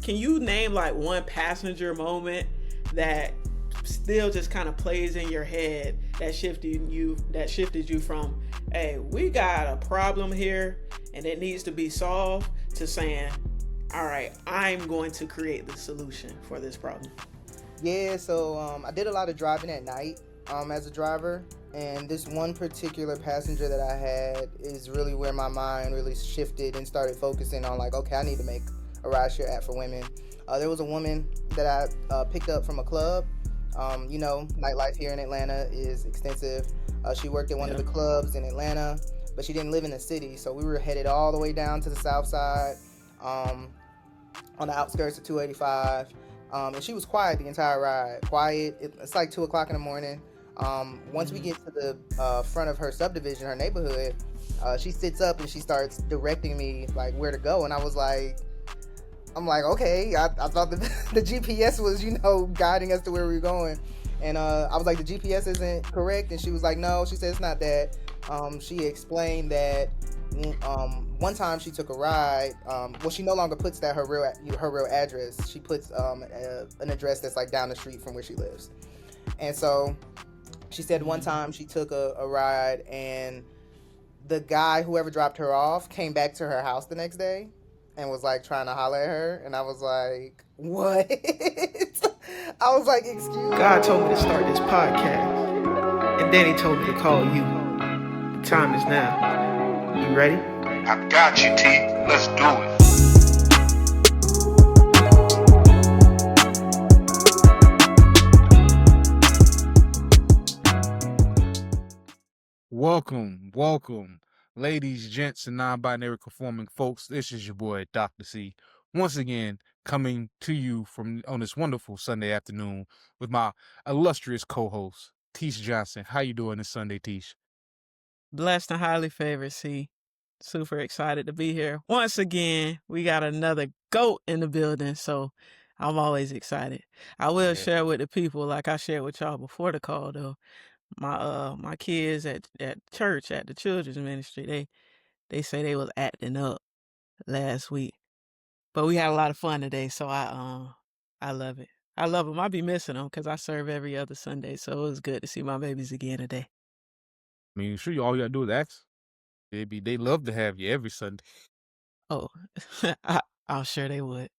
can you name like one passenger moment that still just kind of plays in your head that shifted you from, hey, we got a problem here and it needs to be solved, to saying, all right, I'm going to create the solution for this problem? Yeah, so I did a lot of driving at night as a driver, and this one particular passenger that I had is really where my mind really shifted and started focusing on, like, okay, I need to make a rideshare app for women. There was a woman that I picked up from a club. Nightlife here in Atlanta is extensive. She worked at one of the clubs in Atlanta, but she didn't live in the city, so we were headed all the way down to the south side, on the outskirts of 285. And she was quiet the entire ride. Quiet. It's like 2 o'clock in the morning. Once we get to the front of her subdivision, her neighborhood, she sits up and she starts directing me like where to go. And I'm like, okay. I thought the GPS was, guiding us to where we were going. And I was like, the GPS isn't correct. And she was like, no. She said it's not that. She explained that one time she took a ride. She no longer puts that her real address. She puts an address that's like down the street from where she lives. And so she said one time she took a ride, and the guy, whoever dropped her off, came back to her house the next day and was like trying to holler at her. And I was like, what? I was like, excuse me. God told me to start this podcast, and then he told me to call you. The time is now. You ready? I got you, T. Let's do it. Welcome, ladies, gents, and non-binary conforming folks. This is your boy, Dr. C, once again coming to you on this wonderful Sunday afternoon with my illustrious co-host, Tesh Johnson. How you doing this Sunday, Tesh? Blessed and highly favored, C. Super excited to be here. Once again, we got another GOAT in the building, so I'm always excited. I will share with the people, like I shared with y'all before the call, though. My kids at church, at the children's ministry, they say they was acting up last week. But we had a lot of fun today, so I love it. I love them. I be missing them because I serve every other Sunday, so it was good to see my babies again today. I mean, sure, all you gotta do is ask. They love to have you every Sunday. Oh, I'm sure they would.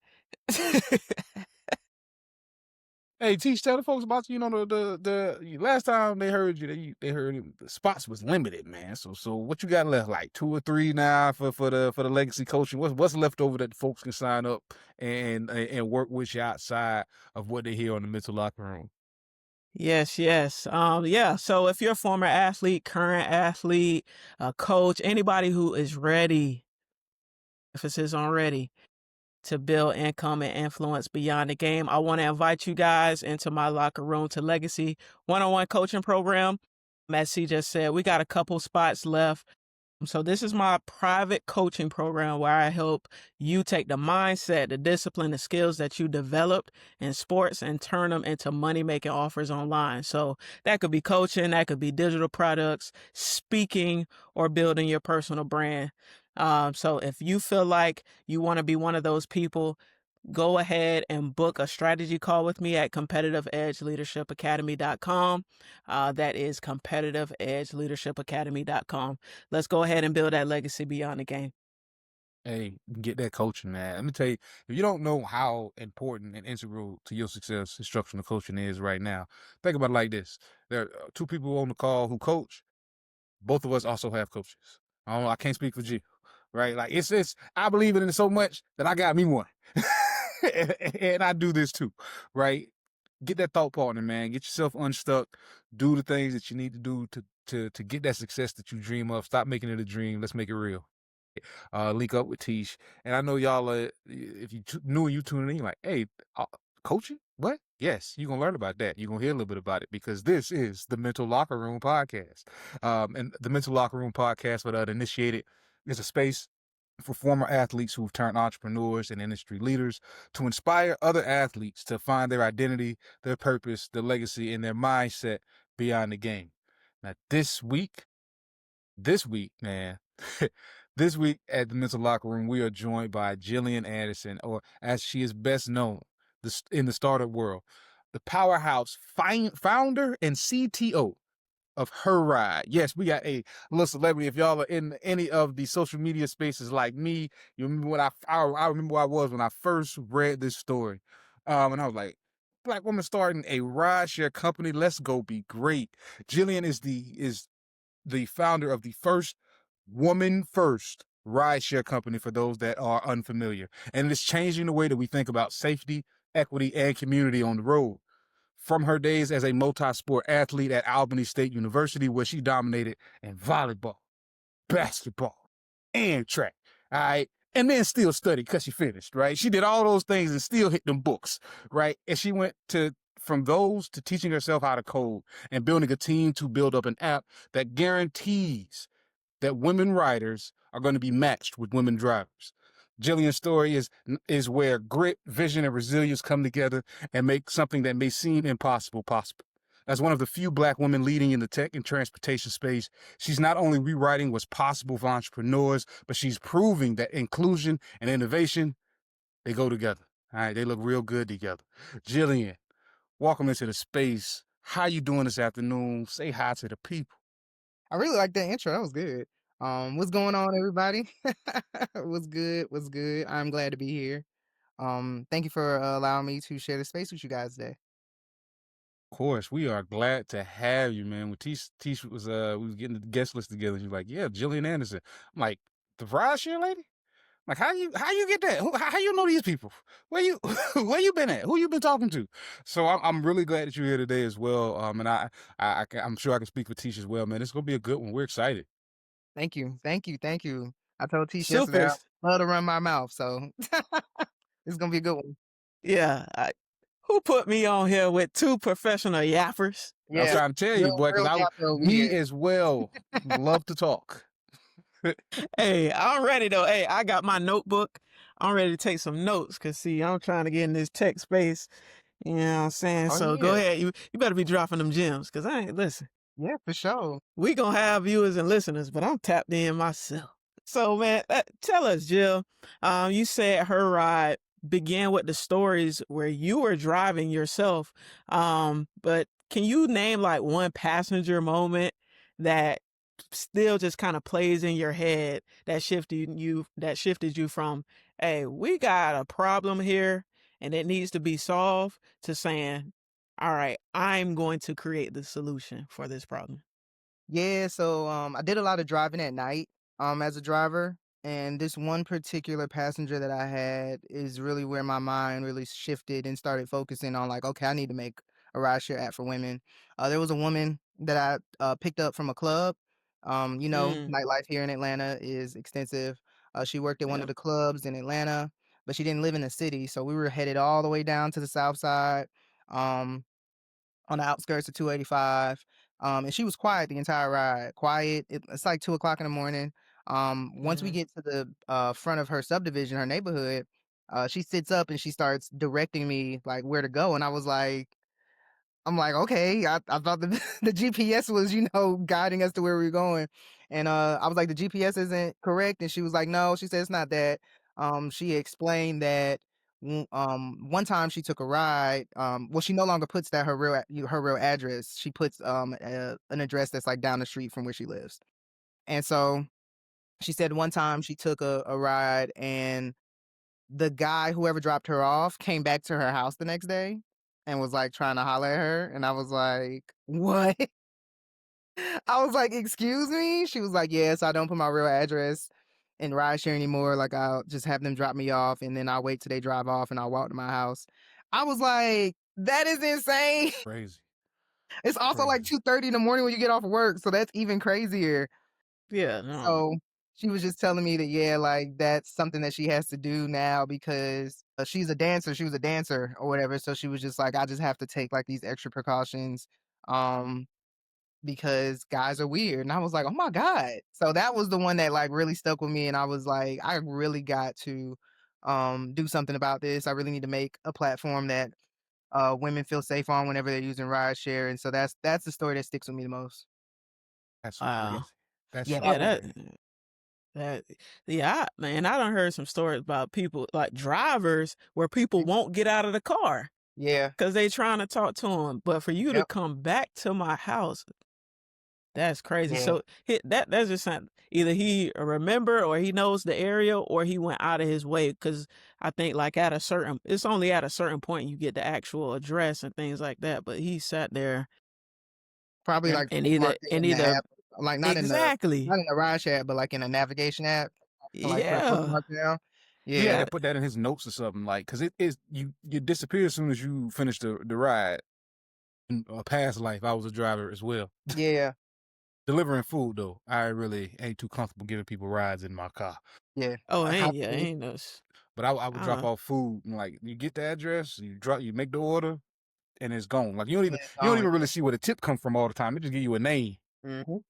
Hey, Teach, tell the folks about the last time they heard you. They heard the spots was limited, man. So what you got left? Like 2 or 3 now for the legacy coaching. What's left over that folks can sign up and work with you outside of what they hear on the mental locker room? Yes. So if you're a former athlete, current athlete, a coach, anybody who is ready, emphasis on ready, to build income and influence beyond the game, I want to invite you guys into my locker room to legacy one-on-one coaching program. As C just said, we got a couple spots left. So this is my private coaching program where I help you take the mindset, the discipline, the skills that you developed in sports and turn them into money-making offers online. So that could be coaching, that could be digital products, speaking, or building your personal brand. So if you feel like you want to be one of those people, go ahead and book a strategy call with me at competitiveedgeleadershipacademy.com. That is competitiveedgeleadershipacademy.com. Let's go ahead and build that legacy beyond the game. Hey, get that coaching, man. Let me tell you, if you don't know how important and integral to your success instructional coaching is right now, think about it like this. There are 2 people on the call who coach. Both of us also have coaches. I can't speak for Jill, right? Like it's I believe in it so much that I got me one. and I do this too, right? Get that thought partner, man. Get yourself unstuck. Do the things that you need to do to get that success that you dream of. Stop making it a dream. Let's make it real. Link up with Tesh. And I know y'all, if you new and you tuning in, you're like, hey, coaching? What? Yes, you're going to learn about that. You're going to hear a little bit about it because this is the Mental Locker Room Podcast. And the Mental Locker Room Podcast, for the uninitiated, is a space for former athletes who've turned entrepreneurs and industry leaders to inspire other athletes to find their identity, their purpose, their legacy, and their mindset beyond the game. Now, this week, man, This week at the Mental Locker Room, we are joined by Jillian Anderson, or as she is best known in the startup world, the powerhouse founder and CTO of HERide. Yes, we got a little celebrity. If y'all are in any of the social media spaces like me, you remember when I remember where I was when I first read this story. And I was like, Black woman starting a rideshare company. Let's go be great. Jillian is the founder of the first woman first rideshare company for those that are unfamiliar. And it's changing the way that we think about safety, equity, and community on the road. From her days as a multi-sport athlete at Albany State University, where she dominated in volleyball, basketball, and track. All right. And then still studied because she finished, right? She did all those things and still hit them books, right? And she went from those to teaching herself how to code and building a team to build up an app that guarantees that women riders are going to be matched with women drivers. Jillian's story is where grit, vision, and resilience come together and make something that may seem impossible possible. As one of the few Black women leading in the tech and transportation space, she's not only rewriting what's possible for entrepreneurs, but she's proving that inclusion and innovation, they go together. All right, they look real good together. Jillian, welcome into the space. How you doing this afternoon? Say hi to the people. I really like that intro. That was good. What's going on, everybody? What's good? What's good? I'm glad to be here. Thank you for allowing me to share the space with you guys today. Of course, we are glad to have you, man. When Tesh was we was getting the guest list together, she was like, "Yeah, Jillian Anderson." I'm like, "The rideshare lady? Like, how you get that? How you know these people? Where you where you been at? Who you been talking to?" So I'm really glad that you're here today as well. And I'm sure I can speak for Tesh as well, man. It's gonna be a good one. We're excited. Thank you. Thank you. Thank you. I told Tish yesterday Super. I love to run my mouth, so it's gonna be a good one. Yeah. Who put me on here with two professional yappers? I'm Yeah, trying to tell you, real, boy, real because yapper over me here. as well love to talk. Hey, I'm ready though. Hey, I got my notebook. I'm ready to take some notes because see, I'm trying to get in this tech space. You know what I'm saying? Oh So go yeah, ahead. You better be dropping them gems because I ain't listen. yeah, for sure. We gonna have viewers and listeners, but I'm tapped in myself. So man, tell us, Jill. You said her ride began with the stories where you were driving yourself. But can you name like one passenger moment that still just kind of plays in your head that shifted you from, hey, we got a problem here and it needs to be solved, to saying, all right, I'm going to create the solution for this problem. Yeah, so I did a lot of driving at night as a driver, and this one particular passenger that I had is really where my mind really shifted and started focusing on like, okay, I need to make a rideshare app for women. There was a woman that I picked up from a club. Mm, Nightlife here in Atlanta is extensive. She worked at one of yeah. the clubs in Atlanta, but she didn't live in the city, so we were headed all the way down to the south side. Um, on the outskirts of 285. And she was quiet the entire ride. Quiet. It's like 2 o'clock in the morning. Once we Mm-hmm. get to the front of her subdivision, her neighborhood, she sits up and she starts directing me like where to go. And I'm like, okay, I thought the the GPS was, guiding us to where we were going. And I was like, the GPS isn't correct. And she was like, no, she said it's not that. She explained that one time she took a ride. Well, she no longer puts that her real address. She puts an address that's like down the street from where she lives. And so she said one time she took a ride and the guy, whoever dropped her off, came back to her house the next day and was like trying to holler at her. And I was like, what? I was like, excuse me? She was like, yes, I don't put my real address in rideshare anymore. Like, I'll just have them drop me off and then I'll wait till they drive off and I'll walk to my house. I was like, that is insane. Crazy. It's also like Crazy. 2:30 in the morning when you get off of work. So that's even crazier. Yeah, no. So she was just telling me that, yeah, like that's something that she has to do now because she's a dancer. She was a dancer or whatever. So she was just like, I just have to take like these extra precautions because guys are weird. And I was like, oh my God. So that was the one that like really stuck with me. And I was like, I really got to do something about this. I really need to make a platform that women feel safe on whenever they're using rideshare. And so that's the story that sticks with me the most. That's Wow. crazy. That's Yeah, so that Yeah, was that crazy. That yeah, man, I done heard some stories about people like drivers where people won't get out of the car Yeah. because they trying to talk to them. But for you to Yep. come back to my house, that's crazy. Yeah. So that's just something. Either he remember or he knows the area or he went out of his way. Because I think like it's only at a certain point you get the actual address and things like that. But he sat there Probably like and marked it and in the either app, like exactly, not in the rideshare app, but like in a navigation app to like put a yeah, bookmark down. He had Yeah. yeah. to put that in his notes or something, like, because it is you disappear as soon as you finish the ride. In a past life, I was a driver as well. Yeah. Delivering food though, I really ain't too comfortable giving people rides in my car. Yeah. Oh, I copy it. ain't no. But I would drop Uh, off food and like you get the address, you make the order, and it's gone. Like Yeah, it's you don't on. even really see where the tip come from all the time. It just give you a name. Mhm.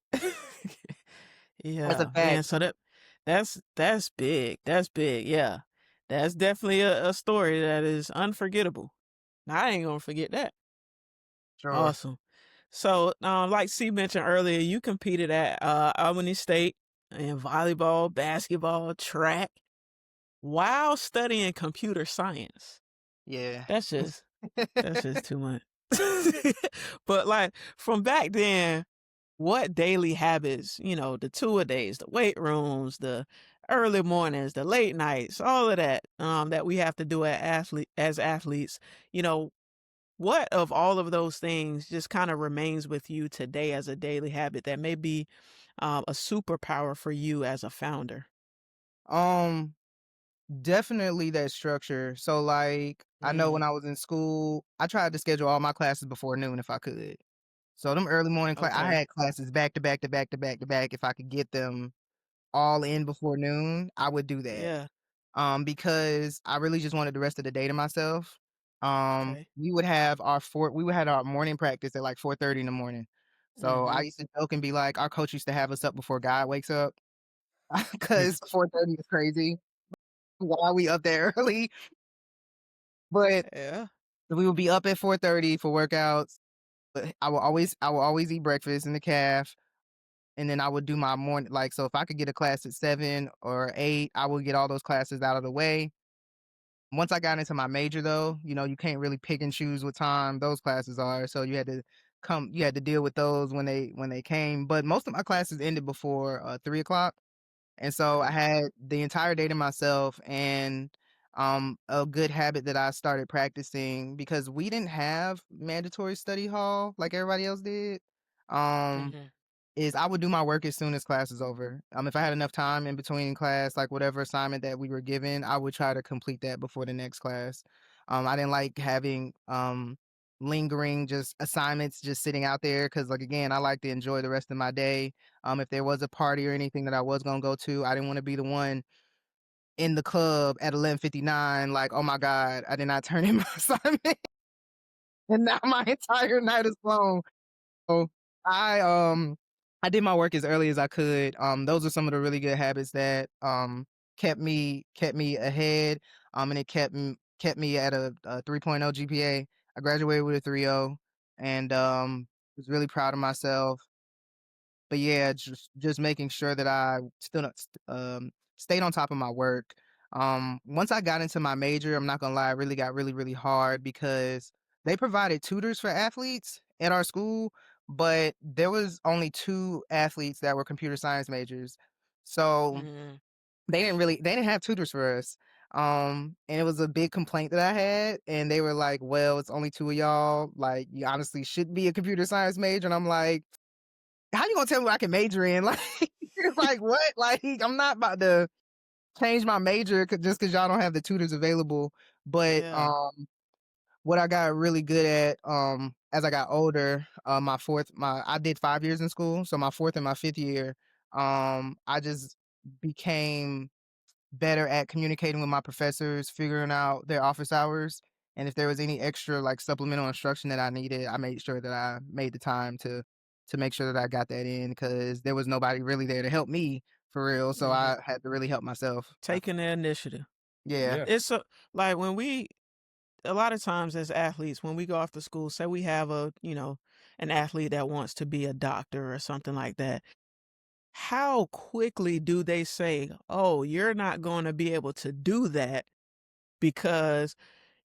That's a yeah, man. fact. So that's big. That's big. Yeah, that's definitely a story that is unforgettable. I ain't gonna forget that. Sure. Awesome. So, like C mentioned earlier, you competed at Albany State in volleyball, basketball, track, while studying computer science. Yeah. That's just too much. But like from back then, what daily habits, the two-a-days, the weight rooms, the early mornings, the late nights, all of that, that we have to do as athletes, you know, what of all of those things just kind of remains with you today as a daily habit that may be a superpower for you as a founder? Um, Definitely that structure. So like I know when Mm, I was in school, I tried to schedule all my classes before noon if I could. So them early morning I okay. had classes back to back to back to back to back. If I could get them all in before noon, I would do that. Yeah. Because I really just wanted the rest of the day to myself. Okay. We would have our morning practice at like 4:30 in the morning. So I Mm-hmm. used to joke and be like, our coach used to have us up before God wakes up because 4:30 is crazy. Why are we up there early? But Yeah. we would be up at 4:30 for workouts. But I will always eat breakfast in the calf, and then I would do my morning. Like so, if I could get a class at 7 or 8, I would get all those classes out of the way. Once I got into my major, though, you can't really pick and choose what time those classes are. So you had to deal with those when they came. But most of my classes ended before 3 o'clock. And so I Okay. had the entire day to myself and a good habit that I started practicing because we didn't have mandatory study hall like everybody else did. Um, Mm-hmm. is I would do my work as soon as class is over. If I had enough time in between class, like whatever assignment that we were given, I would try to complete that before the next class. I didn't like having lingering just assignments just sitting out there because like again, I like to enjoy the rest of my day. If there was a party or anything that I was gonna go to, I didn't want to be the one in the club at 11:59, like, oh my God, I did not turn in my assignment. And now my entire night is blown. So I I did my work as early as I could. Those are some of the really good habits that kept me ahead. And it kept me at a 3.0 GPA. I graduated with a 3.0 and was really proud of myself. But yeah, just making sure that I stayed on top of my work. Once I got into my major, I'm not gonna lie, it really got really hard because they provided tutors for athletes at our school, but there was only two athletes that were computer science majors, so Mm-hmm. they didn't have tutors for us. And it was a big complaint that I had, and they were like, "Well, it's only two of y'all. Like, you honestly should be a computer science major." And I'm like, how you gonna tell me what I can major in? Like, it's like what? Like, I'm not about to change my major just because y'all don't have the tutors available. But Yeah. what I got really good at as I got older, I did 5 years in school, so my fourth and my fifth year, I just became better at communicating with my professors, figuring out their office hours, and if there was any extra like supplemental instruction that I needed, I made sure that I made the time to make sure that I got that in because there was nobody really there to help me for real, so Mm-hmm. I had to really help myself. Taking the initiative. Yeah. Yeah. It's like a lot of times as athletes, when we go off to school, say we have an athlete that wants to be a doctor or something like that. how quickly do they say, "Oh, you're not gonna be able to do that because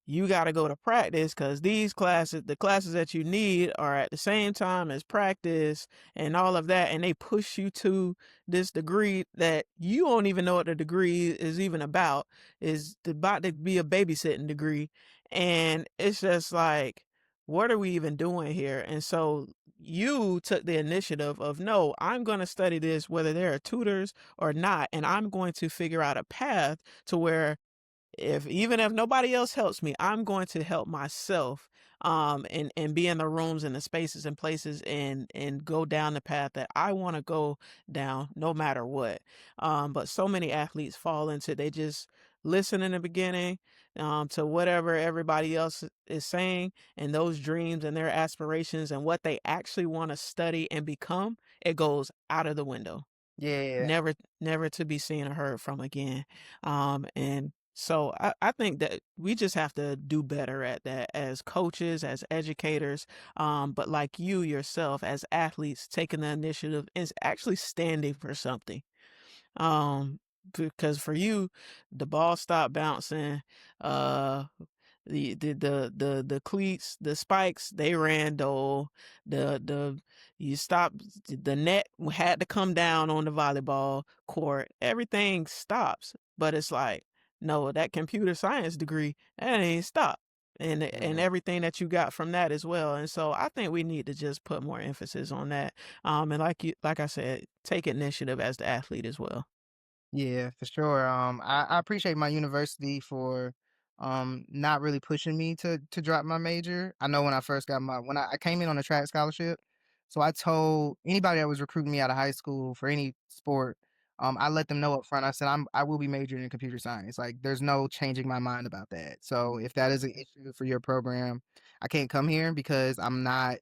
you got to go to practice because these classes, the classes that you need are at the same time as practice and all of that." And they push you to this degree that you don't even know what the degree is even about, is about to be a babysitting degree. And it's just like, what are we even doing here? And so you took the initiative of, no, I'm going to study this, whether there are tutors or not. And I'm going to figure out a path to where, even if nobody else helps me, I'm going to help myself, and be in the rooms and the spaces and places and go down the path that I want to go down no matter what. But so many athletes fall into, they just listen in the beginning, to whatever everybody else is saying, and those dreams and their aspirations and what they actually want to study and become, it goes out of the window, Yeah. never to be seen or heard from again. And so I think that we just have to do better at that as coaches, as educators, but like you yourself, as athletes, taking the initiative and actually standing for something. Um, because for you, the ball stopped bouncing. Uh, the cleats, the spikes, they ran dull. The you stopped, the net had to come down on the volleyball court. Everything stops, but it's like, no, that computer science degree, that ain't stop. And everything that you got from that as well. And so I think we need to just put more emphasis on that. And like I said, take initiative as the athlete as well. Yeah, for sure. I appreciate my university for not really pushing me to drop my major. I know when I first got I came in on a track scholarship, so I told anybody that was recruiting me out of high school for any sport, I let them know up front. I said I will be majoring in computer science. Like there's no changing my mind about that. So if that is an issue for your program, I can't come here because I'm not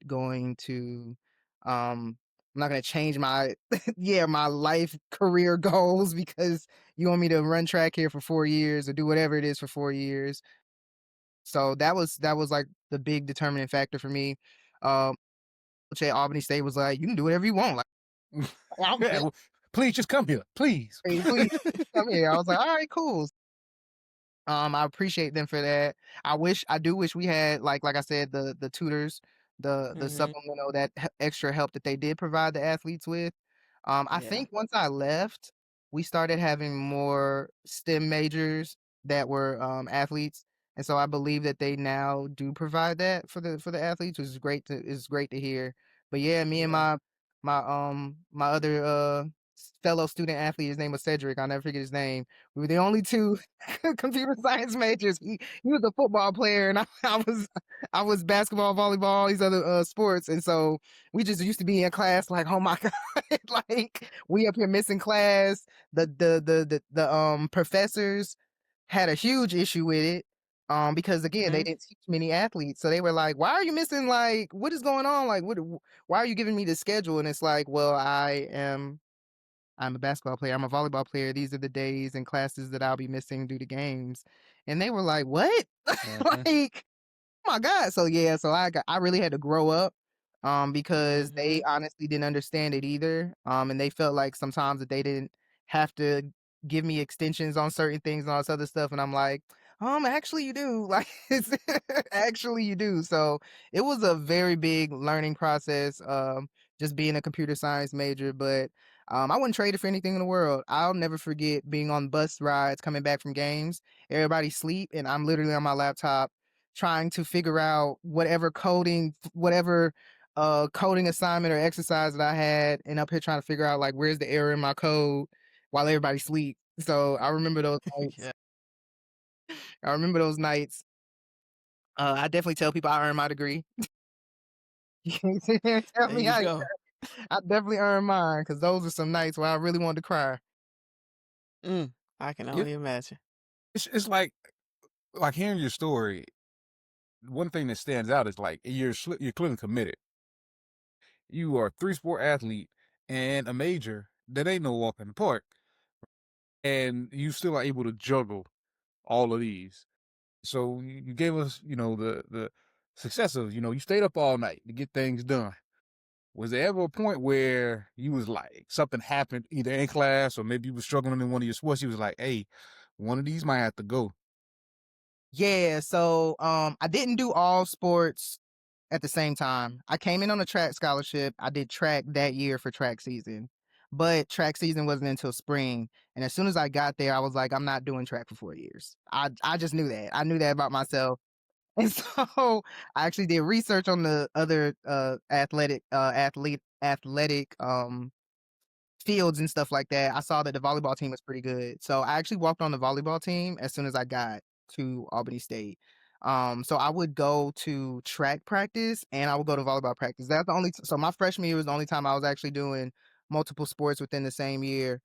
gonna change my yeah, my life career goals because you want me to run track here for 4 years or do whatever it is for 4 years. So that was like the big determining factor for me. Coach at Albany State was like, "You can do whatever you want." Like, I'm Yeah, well, please just come here, please. please come here. I was like, "All right, cool." I appreciate them for that. I do wish we had like I said, the tutors, the Hmm. supplemental that extra help that they did provide the athletes with. I Yeah. think once I left, we started having more STEM majors that were athletes, and so I believe that they now do provide that for the athletes, which is great to hear. But yeah, me and Yeah. my other fellow student athlete, his name was Cedric. I'll never forget his name. We were the only two computer science majors. He was a football player, and I was basketball, volleyball, these other sports, and so we just used to be in class like, oh my god, like we up here missing class. The professors had a huge issue with it. Because again, they Hmm. didn't teach many athletes, so they were like, "Why are you missing? Like, what is going on? Like, why are you giving me the schedule?" And it's like, well, I'm a basketball player. I'm a volleyball player. These are the days and classes that I'll be missing due to games. And they were like, "What?" Mhm. Like, oh my god. So yeah, so I really had to grow up because Hmm. they honestly didn't understand it either. And they felt like sometimes that they didn't have to give me extensions on certain things and all this other stuff. And I'm like, actually you do. Like it's actually you do. So it was a very big learning process, just being a computer science major, but I wouldn't trade it for anything in the world. I'll never forget being on bus rides coming back from games. Everybody sleep, and I'm literally on my laptop trying to figure out whatever coding assignment or exercise that I had, and up here trying to figure out like where's the error in my code while everybody sleep. So I remember those nights. Yeah. I remember those nights. I definitely tell people I earned my degree. You can't sit there and tell There me you go. I definitely earned mine because those are some nights where I really wanted to cry. Mm, I can Yeah, only imagine. it's like hearing your story. One thing that stands out is like you're clearly committed. You are a three-sport athlete and a major that ain't no walk in the park, and you still are able to juggle all of these. So you gave us, the success of, you stayed up all night to get things done. Was there ever a point where you was like, something happened either in class or maybe you were struggling in one of your sports, you was like, hey, one of these might have to go? Yeah, so I didn't do all sports at the same time. I came in on a track scholarship. I did track that year for track season, but track season wasn't until spring. And as soon as I got there, I was like, I'm not doing track for 4 years. I just knew that. I knew that about myself. And so I actually did research on the other athletic fields and stuff like that. I saw that the volleyball team was pretty good. So I actually walked on the volleyball team as soon as I got to Albany State. So I would go to track practice and I would go to volleyball practice. That's the only so my freshman year was the only time I was actually doing multiple sports within the same year.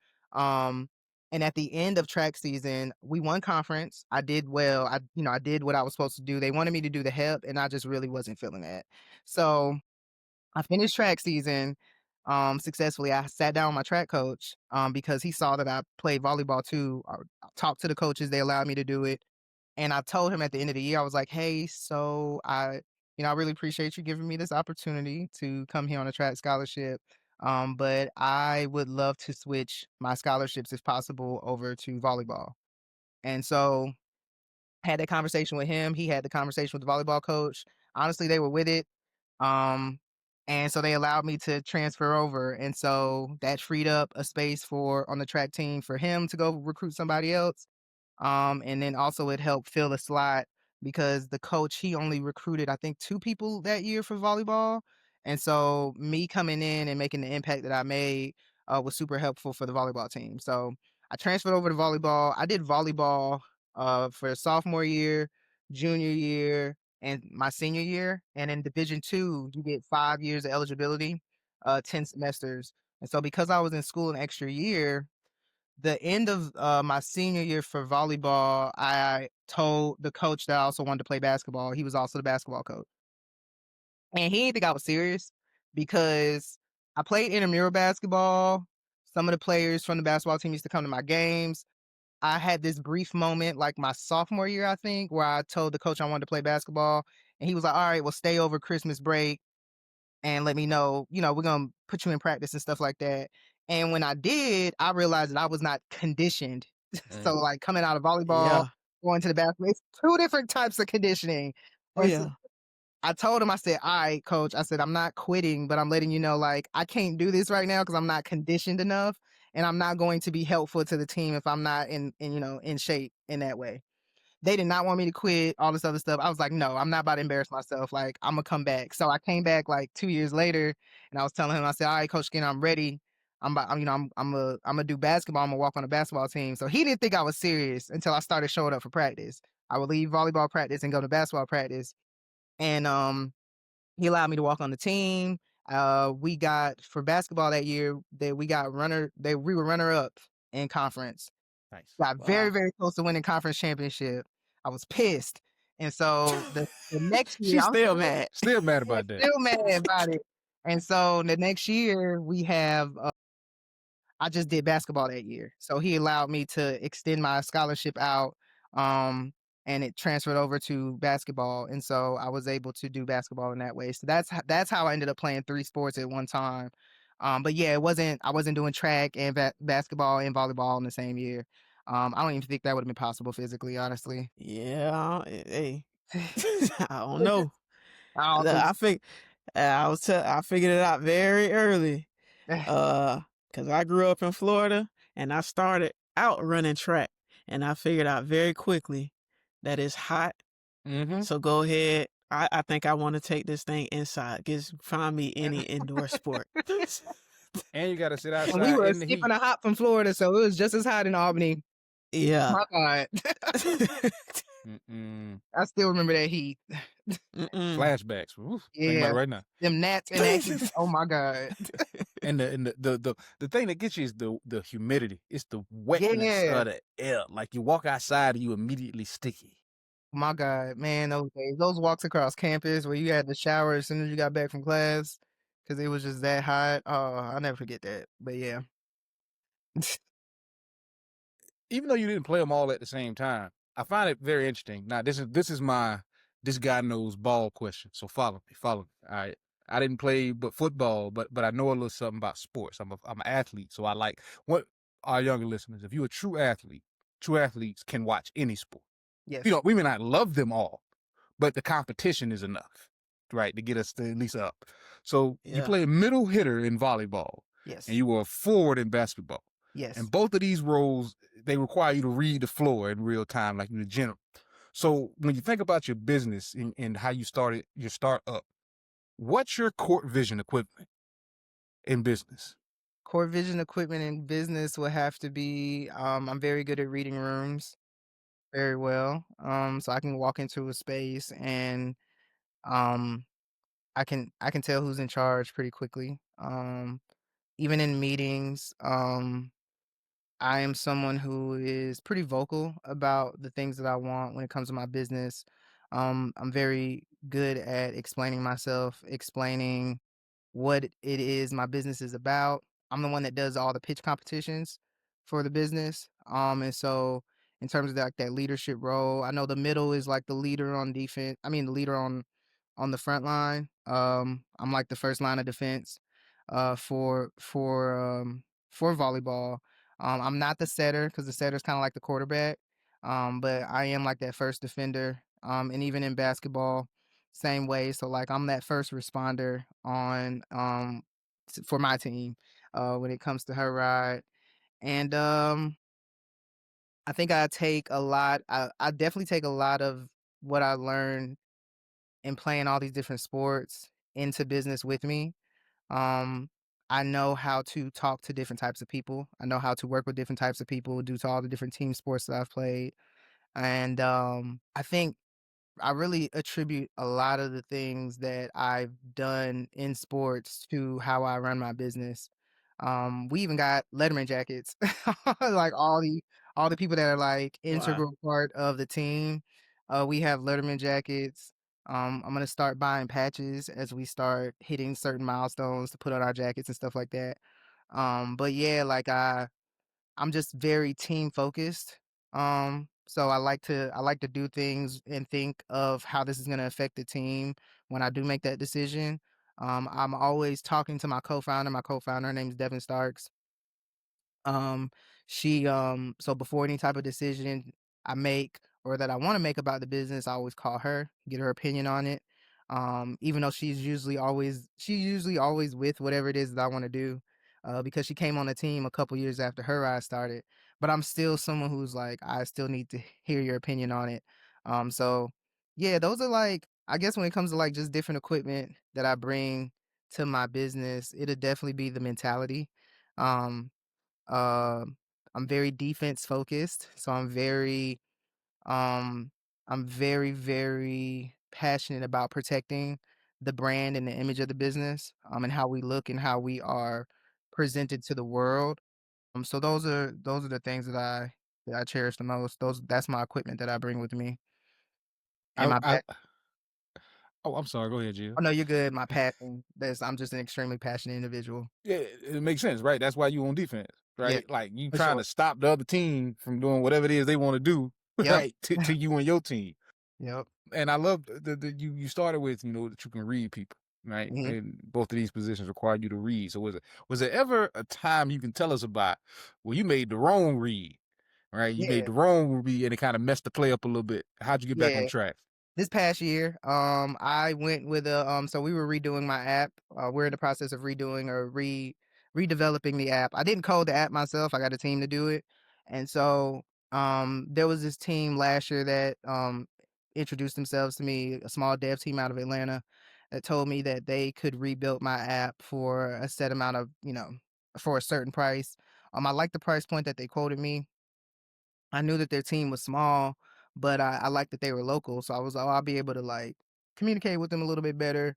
And at the end of track season, we won conference. I did well. I did what I was supposed to do. They wanted me to do the hip, and I just really wasn't feeling that. So I finished track season successfully. I sat down with my track coach because he saw that I played volleyball too. I talked to the coaches, they allowed me to do it. And I told him at the end of the year, I was like, hey, so I really appreciate you giving me this opportunity to come here on a track scholarship. But I would love to switch my scholarships if possible over to volleyball. And so had that conversation with him. He had the conversation with the volleyball coach. Honestly, they were with it. Um, and so they allowed me to transfer over. And so that freed up a space for on the track team for him to go recruit somebody else. And then also it helped fill the slot because the coach, he only recruited, I think, 2 people that year for volleyball. And so me coming in and making the impact that I made was super helpful for the volleyball team. So I transferred over to volleyball. I did volleyball for sophomore year, junior year, and my senior year. And in Division II, you get 5 years of eligibility, 10 semesters. And so because I was in school an extra year, the end of my senior year for volleyball, I told the coach that I also wanted to play basketball. He was also the basketball coach. And he didn't think I was serious because I played intramural basketball. Some of the players from the basketball team used to come to my games. I had this brief moment, like my sophomore year, I think, where I told the coach I wanted to play basketball. And he was like, all right, well, stay over Christmas break and let me know, we're going to put you in practice and stuff like that. And when I did, I realized that I was not conditioned. So, like, coming out of volleyball, Yeah. going to the basketball, it's 2 different types of conditioning. Oh, And so yeah. I told him, I said, all right, coach, I said, I'm not quitting, but I'm letting you know, like, I can't do this right now because I'm not conditioned enough. And I'm not going to be helpful to the team if I'm not in shape in that way. They did not want me to quit, all this other stuff. I was like, no, I'm not about to embarrass myself. Like, I'm gonna come back. So I came back like 2 years later, and I was telling him, I said, all right, Coach Skinner, I'm ready. I'm gonna do basketball. I'm gonna walk on the basketball team. So he didn't think I was serious until I started showing up for practice. I would leave volleyball practice and go to basketball practice, and he allowed me to walk on the team. We got for basketball that year that we were runner up in conference. Nice. Got very, very close to winning conference championship. I was pissed. And so the next year, She's I'm still mad. Still mad about that. still mad about it. And so the next year we have, I just did basketball that year. So he allowed me to extend my scholarship out. And it transferred over to basketball. And so I was able to do basketball in that way. So that's how I ended up playing 3 sports at one time. But yeah, I wasn't doing track and basketball and volleyball in the same year. I don't even think that would have been possible physically, honestly. Yeah. Hey, I don't know. I Look, also, I figured it out very early. Cause I grew up in Florida and I started out running track and I figured out very quickly that it's hot. Mm-hmm. So go ahead. I think I want to take this thing inside. Just find me any indoor sport. And you got to sit and outside we were in the heat. skipping a hop from Florida, so it was just as hot in Albany. Yeah. My God. Mm-mm. I still remember that heat. Flashbacks. Oof, think about Yeah. it right now. Them gnats and that heat. Oh my God. And the thing that gets you is the humidity. It's the wetness Yeah. of the air. Like you walk outside and you immediately sticky. My God, man, those days, those walks across campus where you had to shower as soon as you got back from class because it was just that hot. Oh, I'll never forget that. But yeah. Even though you didn't play them all at the same time, I find it very interesting. Now this is my this guy knows ball question. So follow me. All right. I didn't play but football, but I know a little something about sports. I'm an athlete, so I like what our younger listeners. If you're a true athlete, true athletes can watch any sport. Yes. We may not love them all, but the competition is enough, right, to get us to at least up. So you Yeah. play a middle hitter in volleyball, Yes. and you were a forward in basketball. Yes. And both of these roles, they require you to read the floor in real time, like in the general. So when you think about your business and how you started your startup, what's your court vision equivalent in business? Core vision equipment in business would have to be I'm very good at reading rooms very well. So I can walk into a space and um I can tell who's in charge pretty quickly. Even in meetings, I am someone who is pretty vocal about the things that I want when it comes to my business. I'm very good at explaining myself, explaining what it is my business is about. I'm the one that does all the pitch competitions for the business. And so in terms of like that leadership role, I know the middle is like the leader on defense. I mean, the leader on the front line. I'm like the first line of defense for volleyball. I'm not the setter because the setter is kind of like the quarterback. But I am like that first defender. And even in basketball, same way. So like I'm that first responder on for my team when it comes to HERide. And I think I definitely take a lot of what I learned in playing all these different sports into business with me. Um, I know how to talk to different types of people. I know how to work with different types of people due to all the different team sports that I've played. And I think I really attribute a lot of the things that I've done in sports to how I run my business. We even got Letterman jackets, like all the people that are like Wow. integral part of the team. We have Letterman jackets. I'm gonna start buying patches as we start hitting certain milestones to put on our jackets and stuff like that. But yeah, like I'm just very team focused. So I like to do things and think of how this is going to affect the team when I do make that decision. I'm always talking to my co-founder. My co-founder, her name is Devin Starks. Um, so before any type of decision I make or that I want to make about the business, I always call her, get her opinion on it. Even though she's usually always with whatever it is that I want to do, because she came on the team a couple years after her ride started. But I'm still someone who's like, I still need to hear your opinion on it. So yeah, those are like, I guess when it comes to like just different equipment that I bring to my business, it'll definitely be the mentality. Um, um, I'm very defense focused, so um, I'm very, very passionate about protecting the brand and the image of the business, and how we look and how we are presented to the world. So those are the things that I cherish the most. That's my equipment that I bring with me, and I, my I pa- oh, I'm sorry. Go ahead, Jill. Oh no, you're good. My passion. I'm just an extremely passionate individual. Yeah, it makes sense, right? That's why you on defense, Yeah, right? Like you for trying sure. to stop the other team from doing whatever it is they want to do, Yep. right? To you and your team. Yep. And I love you started with, that you can read people, right? Hmm. And both of these positions require you to read. So was there ever a time you can tell us about where you made the wrong read, right? You made Yeah. the wrong read and it kind of messed the play up a little bit. How'd you get back on Yeah. track? This past year, I went with so we were redoing my app. We're in the process of redoing or redeveloping the app. I didn't code the app myself. I got a team to do it. And so, there was this team last year that, introduced themselves to me, a small dev team out of Atlanta that told me that they could rebuild my app for a set amount of, for a certain price. I liked the price point that they quoted me. I knew that their team was small, but I liked that they were local. So I was like, "Oh, I'll be able to like communicate with them a little bit better,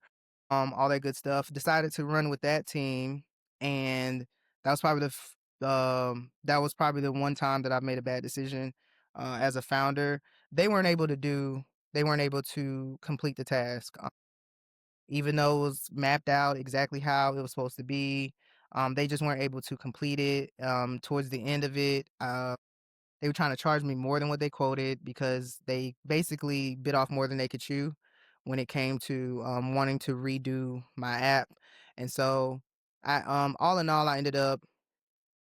all that good stuff." Decided to run with that team, and that was probably the one time that I made a bad decision as a founder. They weren't able to do they weren't able to complete the task, even though it was mapped out exactly how it was supposed to be. They just weren't able to complete it. Towards the end of it, they were trying to charge me more than what they quoted because they basically bit off more than they could chew when it came to wanting to redo my app. And so I all in all I ended up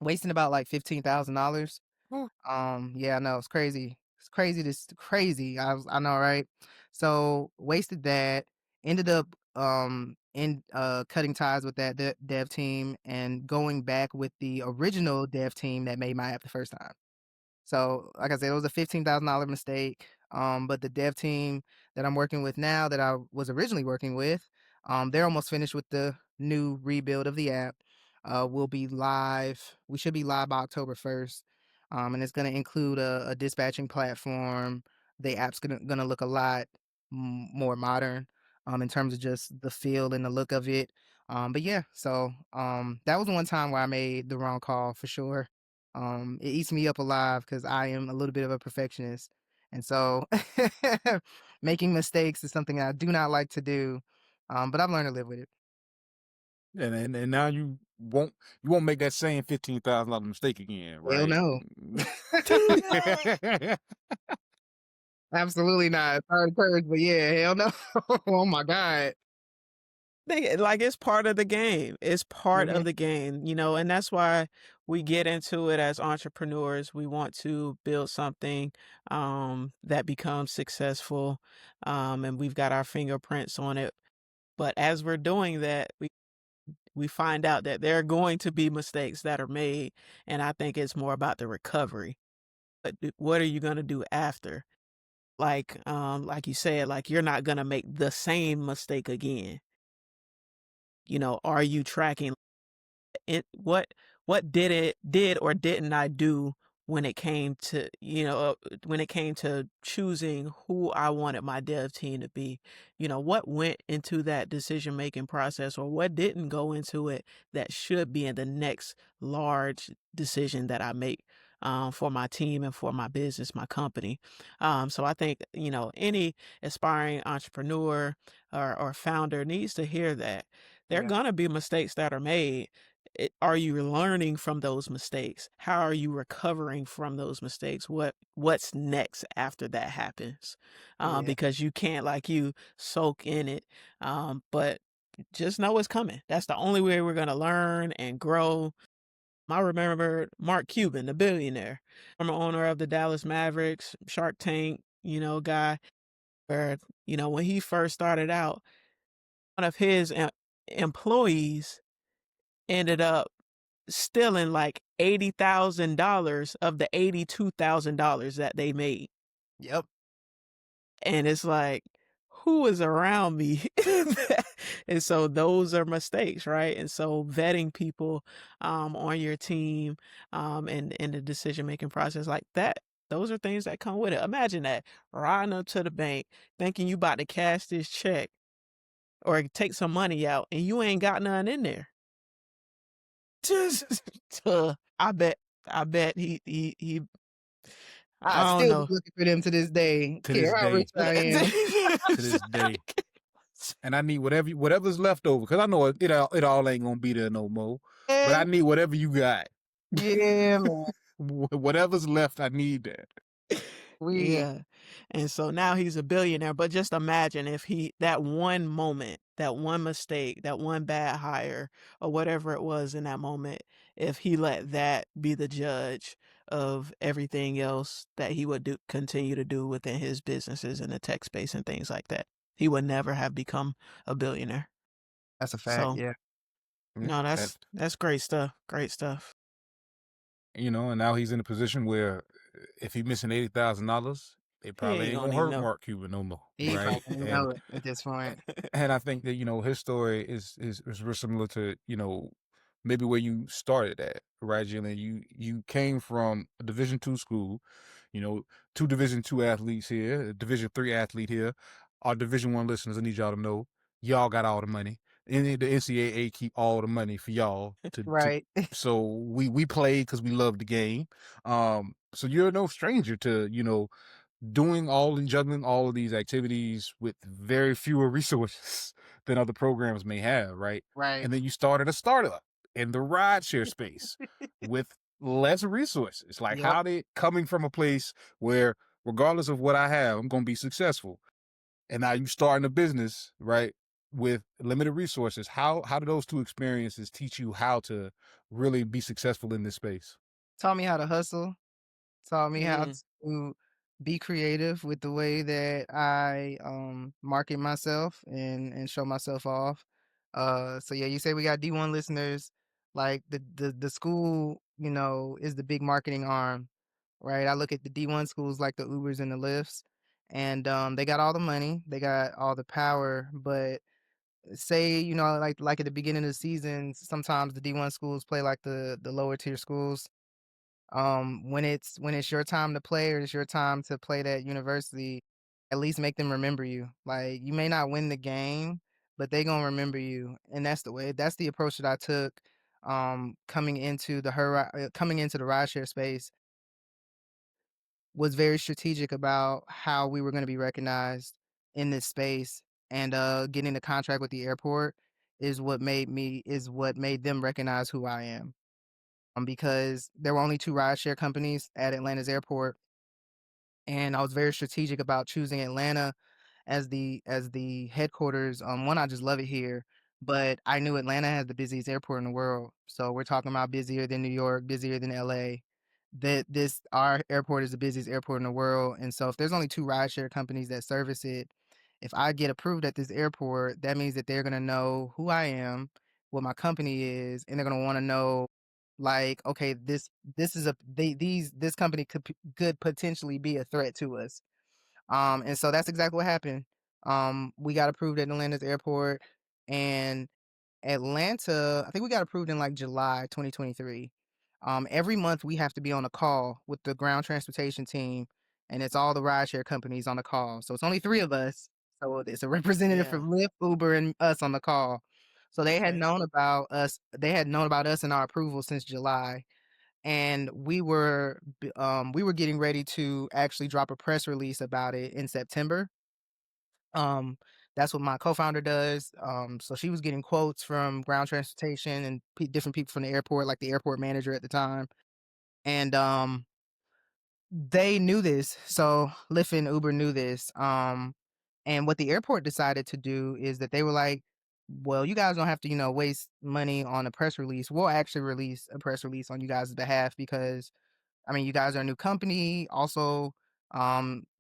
wasting about like $15,000. Oh, Yeah, I know it's crazy. It's crazy. This crazy. I know, right? So wasted that. Ended up in cutting ties with that dev team and going back with the original dev team that made my app the first time. So, like I said, it was a $15,000 mistake. But the dev team that I'm working with now, that I was originally working with, they're almost finished with the new rebuild of the app. We'll be live. We should be live by October 1st. And it's going to include a dispatching platform. The app's gonna look a lot more modern, in terms of just the feel and the look of it. But yeah, so that was one time where I made the wrong call for sure. It eats me up alive because I am a little bit of a perfectionist. And so making mistakes is something I do not like to do. But I've learned to live with it. and now you won't make that same $15,000 mistake again, Hell right? no. Absolutely not. Sorry, courage, but yeah, hell no. Oh my God. Like it's part of the game. It's part Mhm. of the game, and that's why we get into it as entrepreneurs. We want to build something that becomes successful, and we've got our fingerprints on it. But as we're doing that, we find out that there are going to be mistakes that are made, and I think it's more about the recovery. But what are you going to do after? Like you said, like you're not going to make the same mistake again. Are you tracking it? What did or didn't I do when it came to choosing who I wanted my dev team to be? What went into that decision making process, or what didn't go into it that should be in the next large decision that I make for my team and for my business, my company. So I think any aspiring entrepreneur or founder needs to hear that there are Yeah. gonna be mistakes that are made. Are you learning from those mistakes? How are you recovering from those mistakes? What's next after that happens? Yeah. Because you can't, like you, soak in it. But just know it's coming. That's the only way we're gonna learn and grow. I remember Mark Cuban, the billionaire, former owner of the Dallas Mavericks, Shark Tank, guy, where, when he first started out, one of his employees ended up stealing like $80,000 of the $82,000 that they made. Yep. And it's like, who is around me? And so those are mistakes, right? And so vetting people on your team and in the decision making process like that, those are things that come with it. Imagine that, riding up to the bank thinking you about to cash this check or take some money out and you ain't got none in there. Just I bet he I I don't still be know. looking for them to this day. To Care this how day. rich I am. To this day. And I need whatever's left over, because I know it all ain't gonna be there no more. But I need whatever you got. Yeah, man. Whatever's left, I need that. Yeah. And so now he's a billionaire, but just imagine if that one moment, that one mistake, that one bad hire or whatever it was in that moment, if he let that be the judge of everything else that he would continue to do within his businesses in the tech space and things like that, he would never have become a billionaire. That's a fact. So, Yeah. no, And, that's great stuff. Great stuff. and now he's in a position where if he missing $80,000, they He probably ain't ain't gonna gonna even hurt know. Mark Cuban no more, He right? probably know it at this point. And I think that his story is real similar to maybe where you started at, right, Jillian? You came from a Division II school, two Division II athletes here, a Division III athlete here. Our Division I listeners, I need y'all to know, y'all got all the money. And the NCAA keep all the money for y'all to Right. so we play because we love the game. So you're no stranger to doing all and juggling all of these activities with very fewer resources than other programs may have, right? Right. And then you started a startup in the rideshare space with less resources. Like, Yep. how did coming from a place where, regardless of what I have, I'm going to be successful, and now you starting a business, right, with limited resources. How do those two experiences teach you how to really be successful in this space? Taught me how to hustle, taught me how Mm. to be creative with the way that I market myself and show myself off. So yeah, you say we got D1 listeners, like the school, you know, is the big marketing arm, right? I look at the D1 schools like the Ubers and the Lyfts, and they got all the money, they got all the power, but say, you know, like at the beginning of the season, sometimes the D1 schools play like the lower tier schools. When it's your time to play, or it's your time to play that university, at least make them remember you. Like, you may not win the game, but they gonna remember you, and that's the approach that I took coming into coming into the rideshare space. Was very strategic about how we were going to be recognized in this space, and getting the contract with the airport is what made them recognize who I am. Because there were only two rideshare companies at Atlanta's airport, and I was very strategic about choosing Atlanta as the headquarters. One, I just love it here, but I knew Atlanta has the busiest airport in the world. So we're talking about busier than New York, busier than LA. That this Our airport is the busiest airport in the world, and so if there's only two rideshare companies that service it, if I get approved at this airport, that means that they're gonna know who I am, what my company is, and they're gonna want to know, like, okay, this company could potentially be a threat to us. And so that's exactly what happened. We got approved at Atlanta's airport, and Atlanta, I think we got approved in like July 2023. Every month we have to be on a call with the ground transportation team, and it's all the rideshare companies on the call. So it's only three of us. So it's a representative Yeah. from Lyft, Uber, and us on the call. So they had Okay. known about us. They had known about us and our approval since July, and we were getting ready to actually drop a press release about it in September. Um, that's what my co-founder does. So she was getting quotes from ground transportation and different people from the airport, like the airport manager at the time, and they knew this. So Lyft and Uber knew this. And what the airport decided to do is that they were like, "Well, you guys don't have to, waste money on a press release. We'll actually release a press release on you guys' behalf because, I mean, you guys are a new company. Also,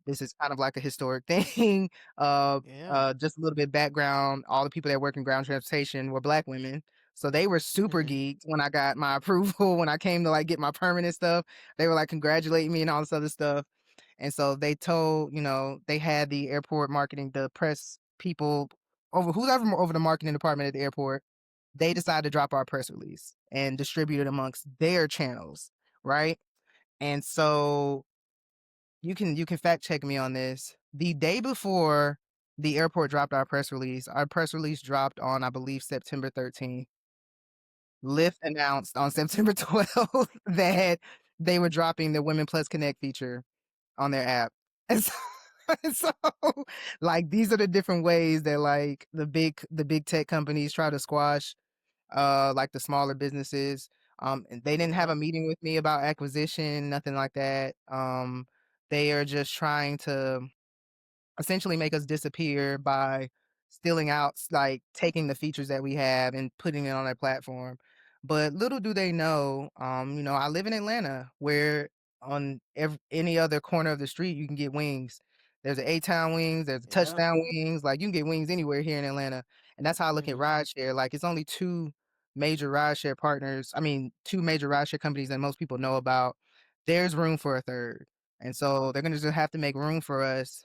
this is kind of like a historic thing. Yeah. Just a little bit background. All the people that work in ground transportation were Black women. So they were super Mm. geeked when I got my approval, when I came to like get my permanent stuff. They were like congratulating me and all this other stuff. And so they told, they had the airport marketing, the press people, whoever over the marketing department at the airport. They decided to drop our press release and distribute it amongst their channels, right? And so you can fact check me on this. The day before the airport dropped our press release dropped on, I believe, September 13th. Lyft announced on September 12th that they were dropping the Women Plus Connect feature on their app. And so, and so, like, these are the different ways that like the big tech companies try to squash like the smaller businesses. And they didn't have Yeah. a meeting with me about acquisition, nothing like that. They are just trying to essentially make us disappear by stealing out, like taking the features that we have and putting it on their platform. But little do they know, I live in Atlanta, where on any other corner of the street you can get wings. There's an A-Town wings, there's a Yeah. touchdown wings. Like, you can get wings anywhere here in Atlanta, and that's how I look at Mm-hmm. rideshare. Like, it's only two major rideshare partners. I mean, two major rideshare companies that most people know about. There's room for a third. And so they're gonna just have to make room for us,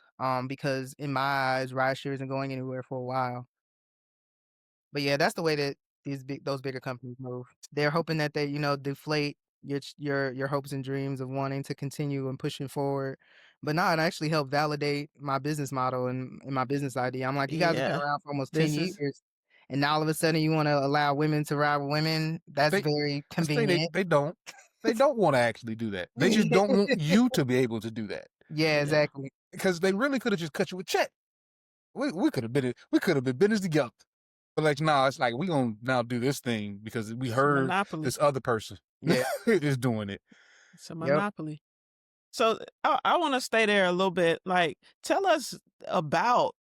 because in my eyes, rideshare isn't going anywhere for a while. But yeah, that's the way that those bigger companies move. They're hoping that they, deflate your hopes and dreams of wanting to continue and pushing forward. But no, it actually helped validate my business model and my business idea. I'm like, you guys have been Yeah. around for almost 10 This is years, and now all of a sudden you want to allow women to ride with women. That's They very That's the thing, convenient. they don't. They don't wanna actually do that. They just don't want you to be able to do that, Yeah, yeah. exactly. because they really coulda just cut you a check. We coulda been business together. But, like, nah, it's like, we gonna now do this thing because we It's a heard monopoly. this other person Yeah. is doing it. It's a Yep. monopoly. So I want to stay there a little bit. Like, tell us about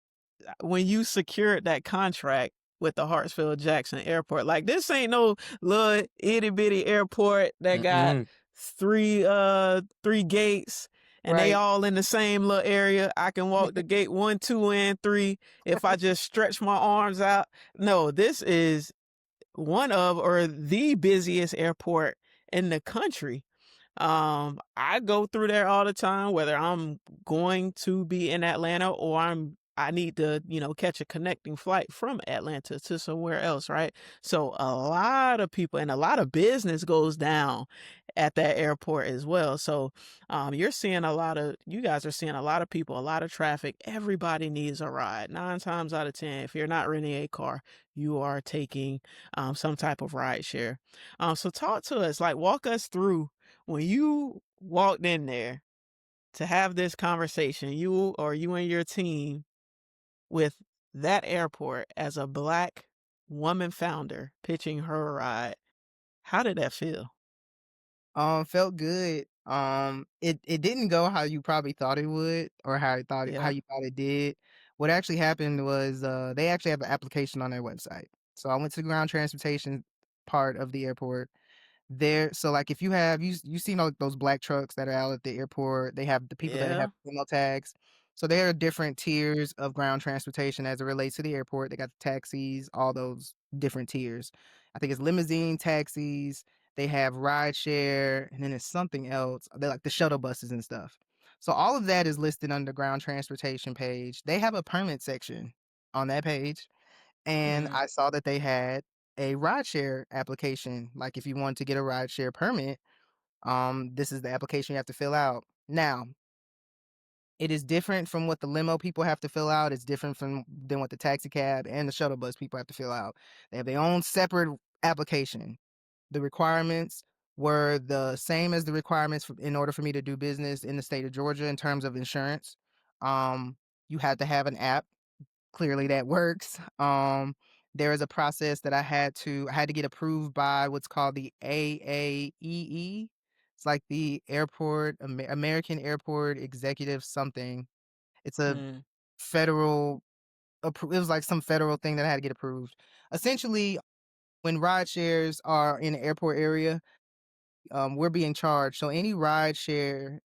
when you secured that contract with the Hartsfield-Jackson Airport. Like, this ain't no little itty bitty airport that got Mm-mm. three gates and they Right. all in the same little area. I can walk the gate 1, 2, and 3 if I just stretch my arms out. No, this is one of or the busiest airport in the country. I go through there all the time, whether I'm going to be in Atlanta or I need to, catch a connecting flight from Atlanta to somewhere else, right? So a lot of people and a lot of business goes down at that airport as well. So you guys are seeing a lot of people, a lot of traffic. Everybody needs a ride. 9 times out of 10, if you're not renting a car, you are taking some type of ride share. So talk to us, like walk us through when you walked in there to have this conversation, you and your team with that airport as a Black woman founder pitching her ride. How did that feel? Felt good. It didn't go how you probably thought it would, or how Yeah. you thought it did. What actually happened was they actually have an application on their website. So I went to the ground transportation part of the airport. So like if you seen all those black trucks that are out at the airport, they have the people that have Yeah. limo tags. So there are different tiers of ground transportation as it relates to the airport. They got the taxis, all those different tiers. I think it's limousine taxis, they have rideshare, and then there's something else. They're like the shuttle buses and stuff. So all of that is listed on the ground transportation page. They have a permit section on that page, and Mm, I saw that they had a rideshare application. Like if you want to get a rideshare permit, this is the application you have to fill out. Now, it is different from what the limo people have to fill out. It's different than what the taxi cab and the shuttle bus people have to fill out. They have their own separate application. The requirements were the same as the requirements in order for me to do business in the state of Georgia in terms of insurance. Um, you had to have an app. Clearly that works. There is a process that I had to get approved by what's called the AAEE. It's like the American Airport Executive something. It's a mm, federal it was like some federal thing that I had to get approved. Essentially, when ride shares are in the airport area, we're being charged. So any ride share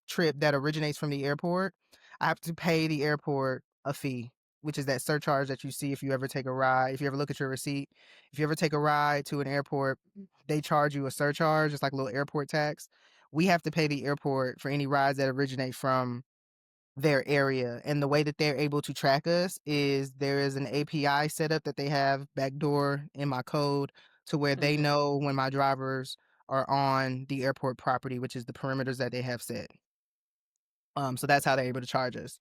trip that originates from the airport, I have to pay the airport a fee, which is that surcharge that you see if you ever take a ride. If you ever look at your receipt, if you ever take a ride to an airport, they charge you a surcharge. It's like a little airport tax. We have to pay the airport for any rides that originate from their area. And the way that they're able to track us is there is an API setup that they have backdoor in my code to where they mm-hmm. know when my drivers are on the airport property, which is the perimeters that they have set. So that's how they're able to charge us,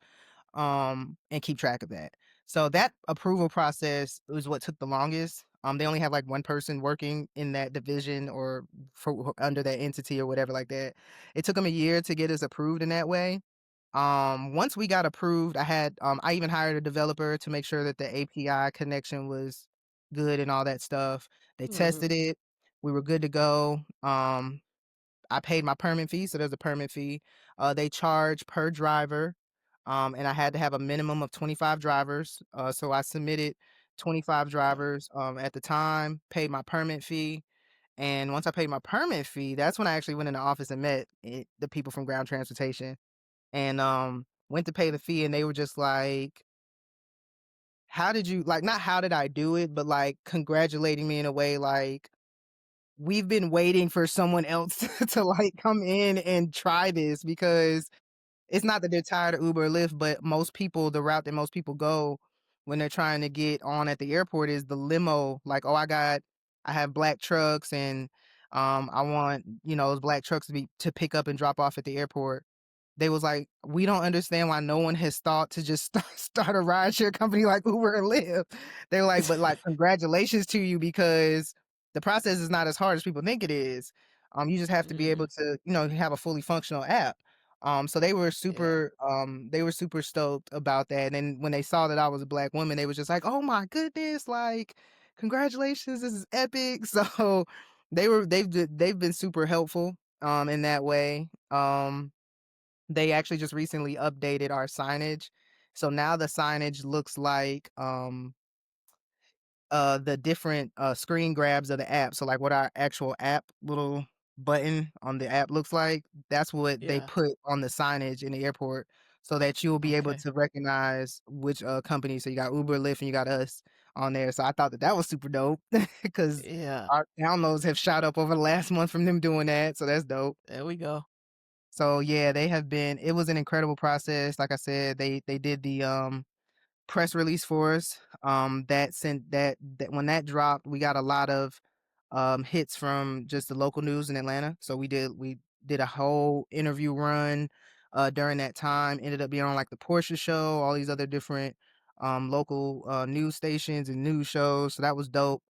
and keep track of that. So that approval process was what took the longest. They only have like one person working in that division or under that entity or whatever like that. It took them a year to get us approved in that way. Once we got approved, I even hired a developer to make sure that the API connection was good and all that stuff. They Mm-hmm. tested it. We were good to go. I paid my permit fee, so there's a permit fee. They charge per driver, and I had to have a minimum of 25 drivers. So I submitted 25 drivers at the time, paid my permit fee. And once I paid my permit fee, that's when I actually went in the office and met the people from ground transportation and went to pay the fee. And they were just like, how did you, like, not how did I do it, but like congratulating me in a way like, we've been waiting for someone else to like come in and try this because it's not that they're tired of Uber or Lyft, but the route that most people go when they're trying to get on at the airport is the limo. Like, oh, I have black trucks and I want, those black trucks to pick up and drop off at the airport. They was like, we don't understand why no one has thought to just start a rideshare company like Uber and Lyft. They're like, but like, congratulations to you because the process is not as hard as people think it is. You just have to be able Mm, to, have a fully functional app. So yeah. they were super stoked about that. And then when they saw that I was a black woman, they was just like, oh my goodness, like, congratulations, this is epic. So they've been super helpful, in that way. They actually just recently updated our signage So now the signage looks like the different screen grabs of the app. So like what our actual app little button on the app looks like, that's what they Yeah. put on the signage in the airport so that you'll be able Okay. to recognize which company. So you got Uber, Lyft, and you got us on there. So I thought that that was super dope because Yeah. our downloads have shot up over the last month from them doing that. So that's dope. There we go. So yeah, they have been. It was an incredible process. Like I said, they did the press release for us. That sent that when that dropped, we got a lot of hits from just the local news in Atlanta. So we did a whole interview run during that time. Ended up being on like the Porsche show, all these other different local news stations and news shows. So that was dope.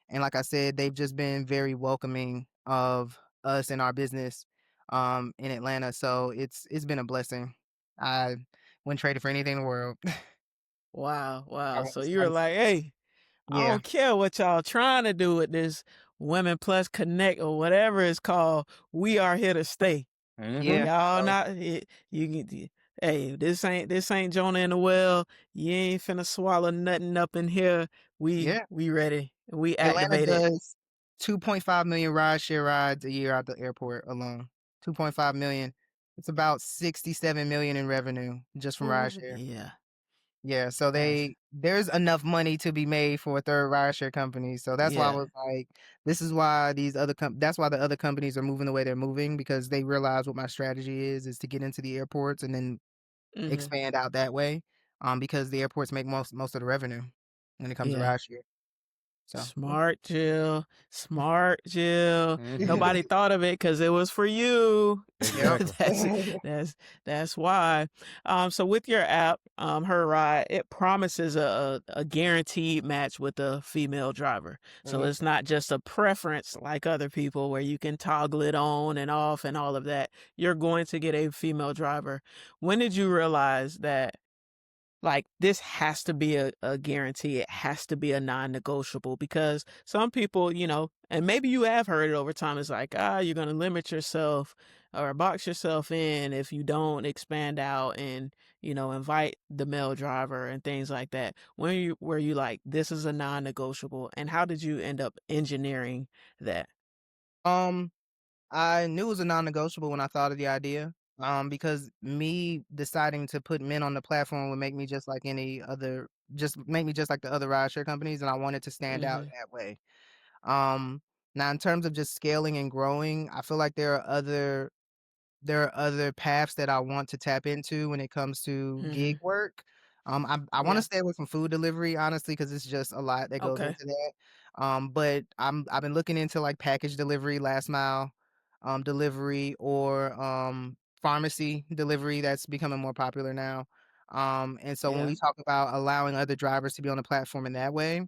And like I said, they've just been very welcoming of us and our business in Atlanta. So it's been a blessing. I wouldn't trade it for anything in the world. Wow. I Wow. mean, So you were like, hey, I yeah, don't care what y'all trying to do with this Women Plus Connect or whatever it's called. We are here to stay. yeah. Y'all So, not hey, this ain't Jonah in the well. You ain't finna swallow nothing up in here. yeah. We ready. We Atlanta activated. does 2.5 million rideshare rides a year out the airport alone. 2.5 million. It's about 67 million in revenue just from Ooh, rideshare. yeah. Yeah, so That's there's enough money to be made for a third rideshare company. So that's why I yeah. was like, this is why these other that's why the other companies are moving the way they're moving because they realize what my strategy is to get into the airports and then Mm-hmm. expand out that way. Because the airports make most of the revenue when it comes to Yeah. rideshare. So yeah. Smart Jill. Smart Jill. Mhm. Nobody thought of it because it was for you. Yep. Exactly. that's that's why. So with your app, HERide, it promises a guaranteed match with a female driver. So Mhm. it's not just a preference like other people where you can toggle it on and off and all of that. You're going to get a female driver. When did you realize that like this has to be a guarantee? It has to be a non-negotiable because some people, and maybe you have heard it over time, it's like, you're going to limit yourself or box yourself in if you don't expand out and, invite the male driver and things like that. When were you like, this is a non-negotiable, and how did you end up engineering that? Um, I knew it was a non-negotiable when I thought of the idea. Because me deciding to put men on the platform would make me just like any other, just make me just like the other rideshare companies, and I wanted to stand out Mm-hmm. that way. Um, Now in terms of just scaling and growing, I feel like there are other paths that I want to tap into when it comes to Mm-hmm. gig work. I want to Yeah. stay away from food delivery, honestly, because it's just a lot that goes Okay. into that. But I've been looking into like package delivery, last mile, delivery, or pharmacy delivery. That's becoming more popular now. And so when Yeah. we talk about allowing other drivers to be on the platform in that way,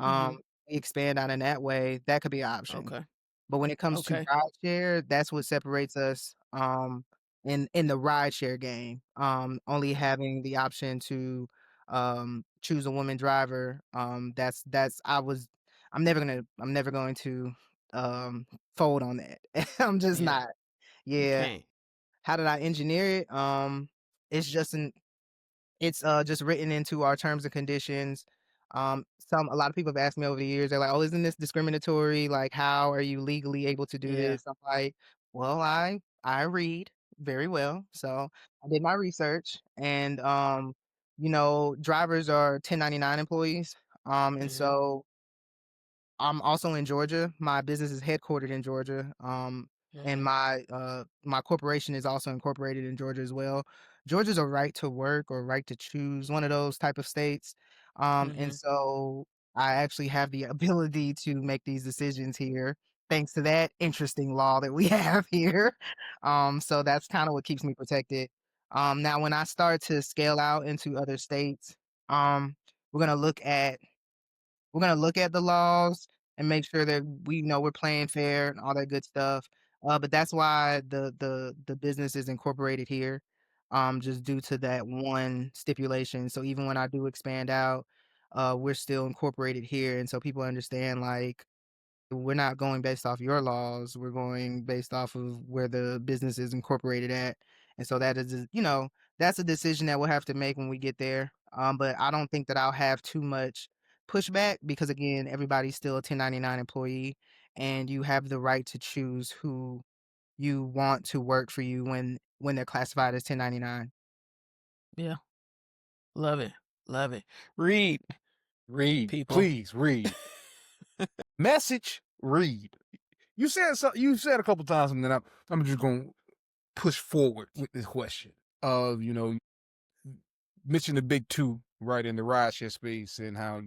Mm-hmm. um, we expand out in that way. That could be an option. Okay. But when it comes to Okay. rideshare, that's what separates us in the rideshare game. Only having the option to choose a woman driver. That's I'm never going to fold on that. I'm just Yeah. not. You Yeah. can't. How did I engineer it? It's just an it's just written into our terms and conditions. A lot of people have asked me over the years, they're like, "Oh, isn't this discriminatory? Like, how are you legally able to do Yeah. this?" I'm like, "Well, I read very well, so I did my research, and drivers are 1099 employees, and Mhm. so I'm also in Georgia. My business is headquartered in Georgia. And Mhm. my corporation is also incorporated in Georgia as well. Georgia's a right to work or right to choose, one of those type of states. And Mhm. so I actually have the ability to make these decisions here, thanks to that interesting law that we have here. So that's kind of what keeps me protected. Now when I start to scale out into other states, um, we're gonna look at the laws and make sure that we know we're playing fair and all that good stuff. But that's why the business is incorporated here, just due to that one stipulation. So even when I do expand out, we're still incorporated here, and so people understand like we're not going based off your laws. We're going based off of where the business is incorporated at, and so that is that's a decision that we'll have to make when we get there. But I don't think that I'll have too much pushback because again, everybody's still a 1099 employee, and you have the right to choose who you want to work for you when they're classified as 1099. Yeah. Love it. Love it. Read, Read, people. please read. Message, read. You said you said a couple times, and then I'm just gonna push forward with this question of mention the big two right in the rideshare space and how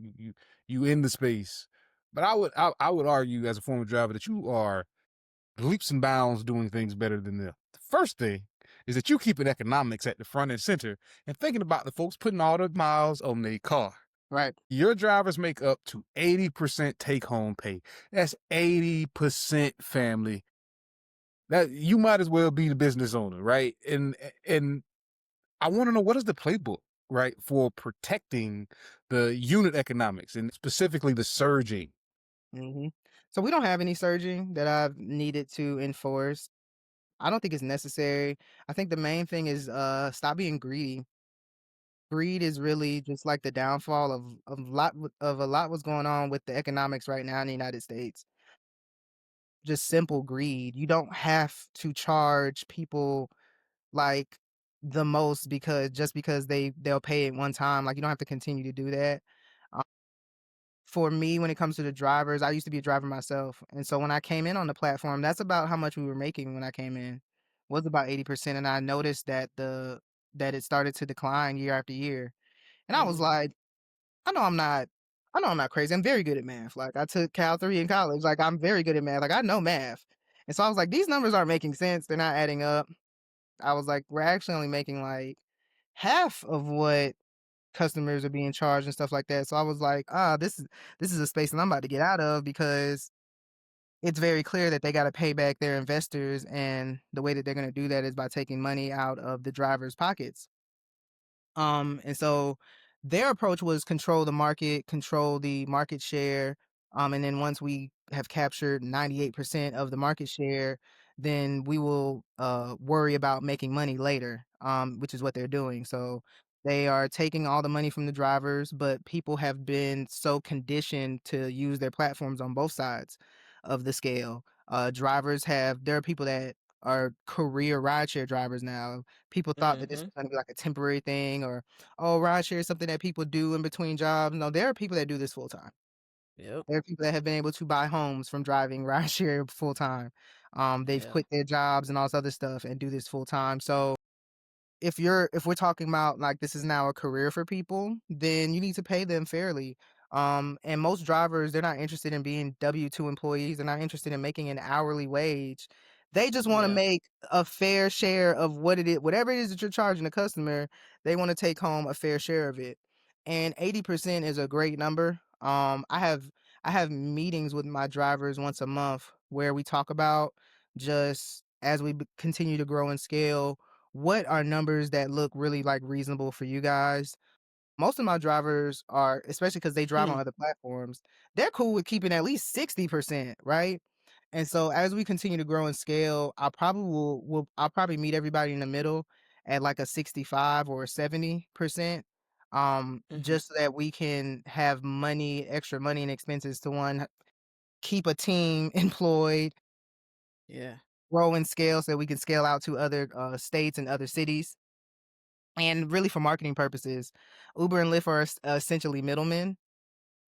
you in the space. But I would argue as a former driver that you are leaps and bounds doing things better than them. The first thing is that you keeping economics at the front and center and thinking about the folks putting all the miles on their car. Right. Your drivers make up to 80% take home pay. That's 80% family. That you might as well be the business owner, right? And I want to know, what is the playbook, right, for protecting the unit economics and specifically the surging? hmm So we don't have any surging that I've needed to enforce. I don't think it's necessary. I think the main thing is stop being greedy. Greed is really just like the downfall of a lot what's going on with the economics right now in the United States. Just simple greed. You don't have to charge people like the most because just because they'll pay it one time. Like you don't have to continue to do that. Um, for me, when it comes to the drivers, I used to be a driver myself, and so when I came in on the platform, that's about how much we were making when I came in, was about 80%, and I noticed that that it started to decline year after year, and I was Mhm. like, I know I'm not, I know I'm not crazy. I'm very good at math. Like I took Cal 3 in college. Like I'm very good at math. Like I know math, and so I was like, these numbers aren't making sense. They're not adding up. I was like, we're actually only making like half of what customers are being charged and stuff like that. So I was like, this is a space that I'm about to get out of because it's very clear that they got to pay back their investors, and the way that they're going to do that is by taking money out of the drivers' pockets. And so their approach was control the market, control the market share. And then once we have captured 98% of the market share, then we will worry about making money later, which is what they're doing. So they are taking all the money from the drivers, but people have been so conditioned to use their platforms on both sides of the scale. There are people that are career rideshare drivers now. People thought that this Mhm. was gonna be like a temporary thing or, oh, rideshare is something that people do in between jobs. No, there are people that do this full time. Yep. There are people that have been able to buy homes from driving rideshare full time. They've Yeah. quit their jobs and all this other stuff and do this full time. So if we're talking about like this is now a career for people, then you need to pay them fairly. And most drivers, they're not interested in being W-2 employees. They're not interested in making an hourly wage. They just want to Yeah. make a fair share of what it is, whatever it is that you're charging the customer, they want to take home a fair share of it. And 80% is a great number. I have meetings with my drivers once a month where we talk about just as we continue to grow and scale, what are numbers that look really like reasonable for you guys? Most of my drivers are, especially because they drive Hmm. on other platforms, they're cool with keeping at least 60%, right? And so as we continue to grow and scale, I'll probably meet everybody in the middle at like a 65 or a 70%. Mhm. Just so that we can have money, extra money and expenses to one, keep a team employed, Yeah. grow and scale so that we can scale out to other states and other cities. And really for marketing purposes, Uber and Lyft are essentially middlemen.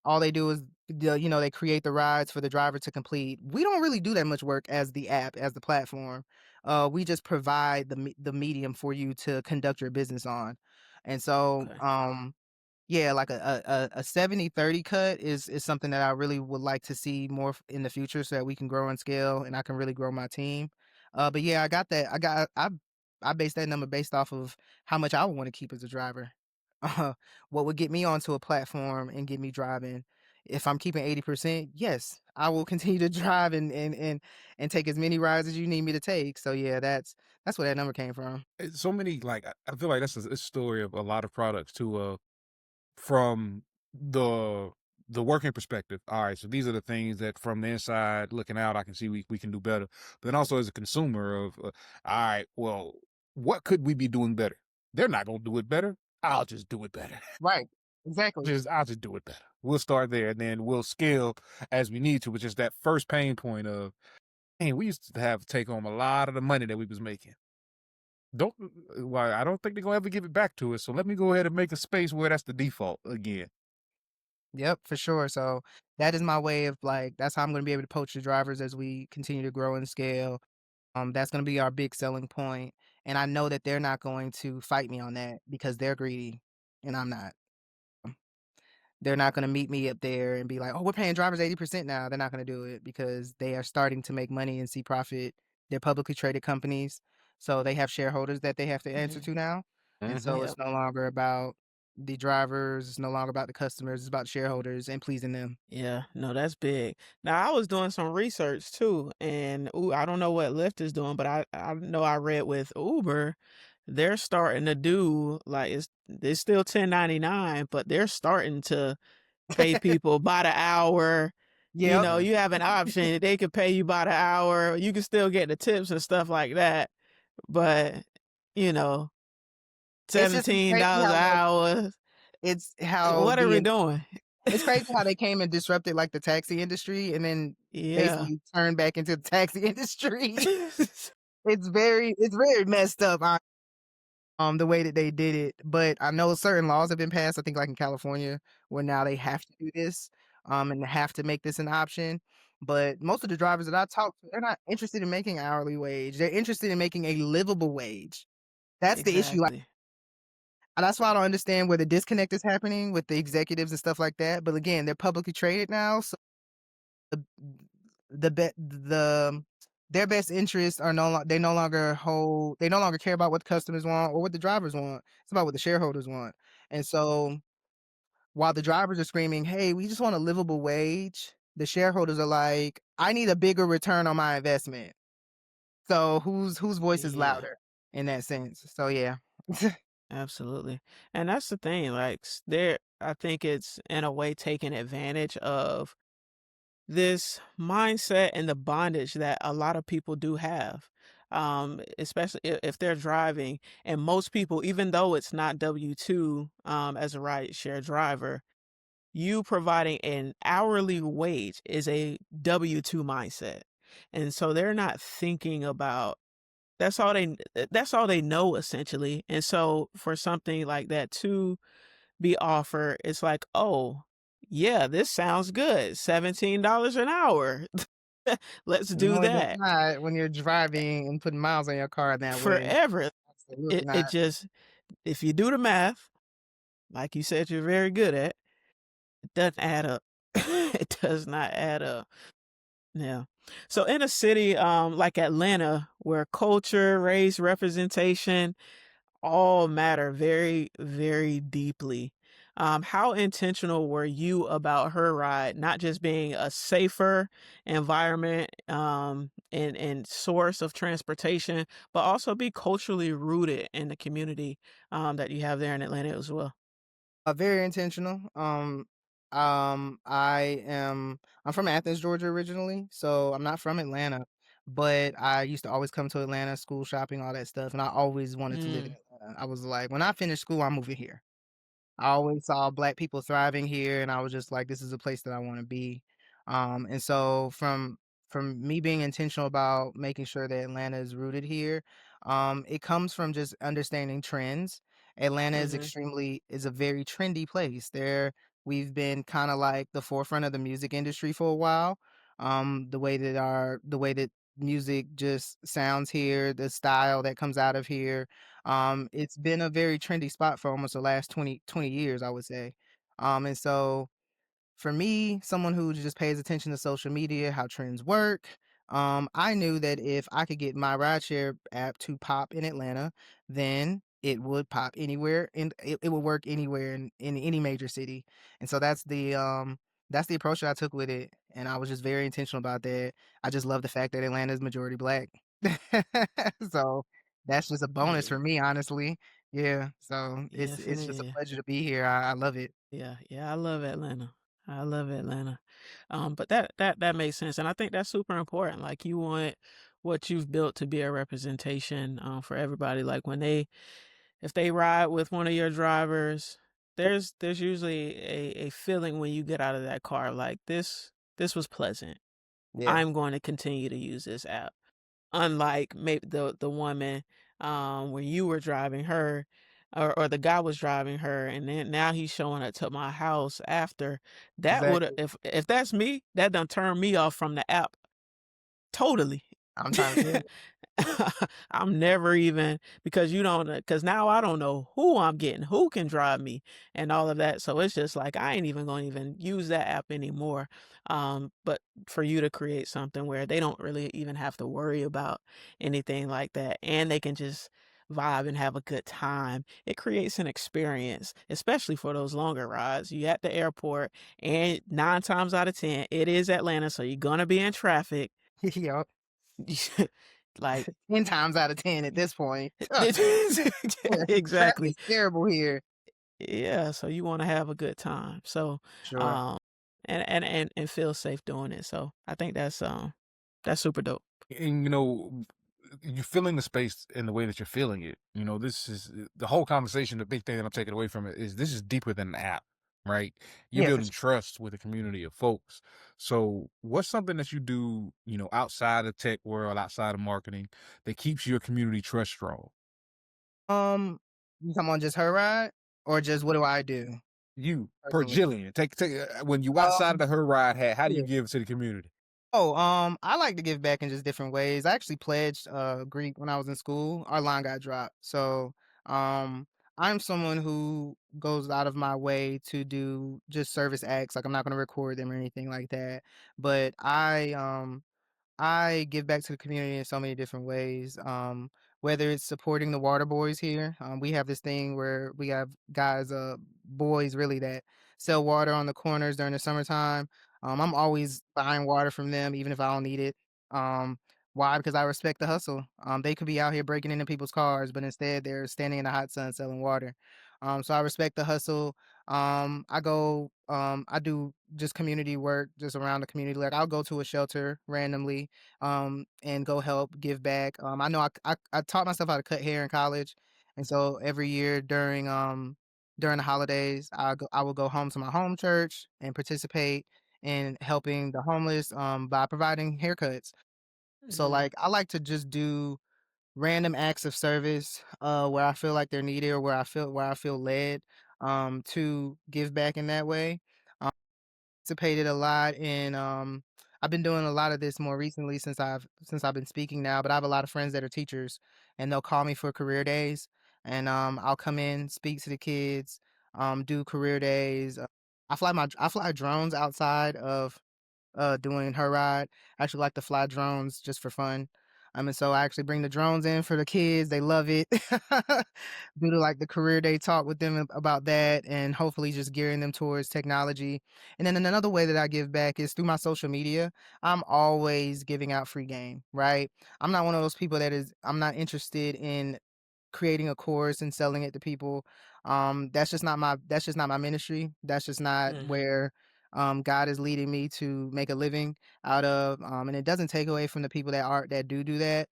All they do is, they create the rides for the driver to complete. We don't really do that much work as the app, as the platform. We just provide the medium for you to conduct your business on. And so, Okay. yeah, like a 70-30 cut is something that I really would like to see more in the future so that we can grow and scale and I can really grow my team. But yeah, I got that. I based that number based off of how much I would want to keep as a driver. Uh, what would get me onto a platform and get me driving? If I'm keeping 80%, yes, I will continue to drive and take as many rides as you need me to take. So yeah, that's where that number came from. So many, like, I feel like that's a story of a lot of products too. From the working perspective, all right, so these are the things that from the inside looking out, I can see we can do better. But then also as a consumer of, all right, well, what could we be doing better they're not gonna do it better. I'll just do it better. Right. Exactly. I'll just do it better. We'll start there, and then we'll scale as we need to, which is that first pain point of, hey, we used to have to take home a lot of the money that we was making. I don't think they're gonna ever give it back to us. So let me go ahead and make a space where that's the default again. Yep, for sure. So that is my way of like that's how I'm going to be able to poach the drivers as we continue to grow and scale. That's going to be our big selling point, and I know that they're not going to fight me on that because they're greedy, and I'm not. They're not going to meet me up there and be like, "Oh, we're paying drivers 80% now." They're not going to do it because they are starting to make money and see profit. They're publicly traded companies, so they have shareholders that they have to answer to now, and so Yep. it's no longer about the drivers. It's no longer about the customers. It's about shareholders and pleasing them. Yeah, no, that's big. Now, I was doing some research too, and I don't know what Lyft is doing, but I know I read with Uber, they're starting to do like it's still 1099, but they're starting to pay people by the hour. You Yep. know, you have an option. They could pay you by the hour. You can still get the tips and stuff like that, but you know, It's just crazy $17 how an like hour. it's how What are we doing? it's crazy how they came and disrupted like the taxi industry and then Yeah. basically turned back into the taxi industry. It's very messed up the way that they did it. But I know certain laws have been passed, I think like in California, where now they have to do this, and they have to make this an option. But most of the drivers that I talk to, they're not interested in making hourly wage. They're interested in making a livable wage. That's the issue. Exactly. And that's why I don't understand where the disconnect is happening with the executives and stuff like that. But again, they're publicly traded now, so the the their best interests are they no longer care about what the customers want or what the drivers want. It's about what the shareholders want. And so while the drivers are screaming, "Hey, we just want a livable wage," the shareholders are like, "I need a bigger return on my investment." So whose voice is Yeah. louder in that sense? So yeah. Absolutely. And that's the thing, like I think it's in a way taking advantage of this mindset and the bondage that a lot of people do have. Especially if they're driving, and most people, even though it's not W-2, as a rideshare driver, you providing an hourly wage is a W-2 mindset. And so they're not thinking about that's all they know essentially. And so for something like that to be offered, it's like, "Oh, yeah, this sounds good. $17 an hour. Let's do No, it does that." not when you're driving and putting miles on your car in that way. Forever. Absolutely It not. just if you do the math, like you said you're very good at, it doesn't add up. It does not add up. Yeah. So in a city like Atlanta, where culture, race, representation all matter very, very deeply. How intentional were you about HERide not just being a safer environment and source of transportation, but also be culturally rooted in the community that you have there in Atlanta as well? Very intentional. I'm from Athens, Georgia originally, so I'm not from Atlanta, but I used to always come to Atlanta, school shopping, all that stuff, and I always wanted to live in Mm, Atlanta. I was like, when I finish school, I'm moving here. I always saw black people thriving here, and I was just like, this is a place that I want to be. And so from me being intentional about making sure that Atlanta is rooted here, it comes from just understanding trends. Atlanta mm-hmm. is a very trendy place. We've been kind of like the forefront of the music industry for a while. The way that music just sounds here, the style that comes out of here, it's been a very trendy spot for almost the last 20 years, I would say. And so for me, someone who just pays attention to social media, how trends work, I knew that if I could get my rideshare app to pop in Atlanta, then it would pop anywhere and it would work anywhere in any major city. And so that's the approach that I took with it. And I was just very intentional about that. I just love the fact that Atlanta is majority black. So that's just a bonus Yeah. for me, honestly. Yeah. So Yes, it it's just a is. pleasure to be here. I love it. Yeah, yeah, I love Atlanta. I love Atlanta. But that makes sense, and I think that's super important. Like you want what you've built to be a representation for everybody. Like when if they ride with one of your drivers, there's usually a feeling when you get out of that car like this was pleasant. Yeah. I'm going to continue to use this app. Unlike maybe the woman when you were driving her or the guy was driving her and then now he's showing up to my house after. That would Exactly. if that's me, that done turn me off from the app totally. I'm trying to tell you. I'm never even because you don't because now I don't know who I'm getting, who can drive me and all of that. So it's just like I ain't even gonna even use that app anymore. But for you to create something where they don't really even have to worry about anything like that and they can just vibe and have a good time. It creates an experience, especially for those longer rides. You at the airport and 9 times out of 10, it is Atlanta, so you're gonna be in traffic. Yup. Like 10 times out of 10 at this point. Traffic's exactly. terrible here. Yeah, so you wanna have a good time. So, Sure. um, and feel safe doing it. So I think that's super dope. And you're feeling the space in the way that you're feeling it. This is the whole conversation. The big thing that I'm taking away from it is this is deeper than an app, right? You're Yeah, for building sure. trust with a community of folks. So what's something that you do, outside of tech world, outside of marketing, that keeps your community trust strong? You talking on just her ride or just what do I do You, per personally? Jillian, take when you outside of Um, the her ride hat, how do you yeah. give to the community? Oh, I like to give back in just different ways. I actually pledged Greek when I was in school. Our line got dropped. So, um I'm someone who goes out of my way to do just service acts. Like I'm not going to record them or anything like that. But I give back to the community in so many different ways. Whether it's supporting the water boys here, we have this thing where we have guys, boys really that sell water on the corners during the summertime. I'm always buying water from them, even if I don't need it. Um, why? Because I respect the hustle. They could be out here breaking into people's cars, but instead they're standing in the hot sun selling water. So I respect the hustle. I do just community work just around the community. Like I'll go to a shelter randomly, and go help, give back. I know I taught myself how to cut hair in college, and so every year during the holidays, I will go home to my home church and participate in helping the homeless by providing haircuts. So Mhm, like I like to just do random acts of service where I feel like they're needed or where I feel led to give back in that way. Participated a lot in I've been doing a lot of this more recently since I've been speaking now, but I have a lot of friends that are teachers and they'll call me for career days and I'll come in, speak to the kids, do career days. I fly drones outside of doing her ride. I actually like to fly drones just for fun. And so I actually bring the drones in for the kids. They love it. Do like the career day talk with them about that and hopefully just gearing them towards technology. And then another way that I give back is through my social media. I'm always giving out free game, right? I'm not one of those people I'm not interested in creating a course and selling it to people. That's just not my ministry. That's just not mhm, where God is leading me to make a living out of. And it doesn't take away from the people that do that.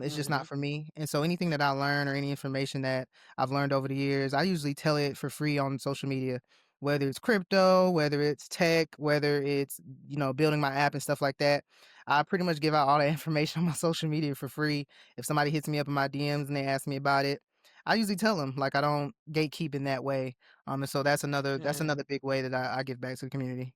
It's just not mhm, for me. And so anything that I learn or any information that I've learned over the years, I usually tell it for free on social media, whether it's crypto, whether it's tech, whether it's building my app and stuff like that. I pretty much give out all that information on my social media for free. If somebody hits me up in my DMs and they ask me about it, I usually tell them like I don't gatekeep in that way. And so that's mhm. another big way that I give back to the community.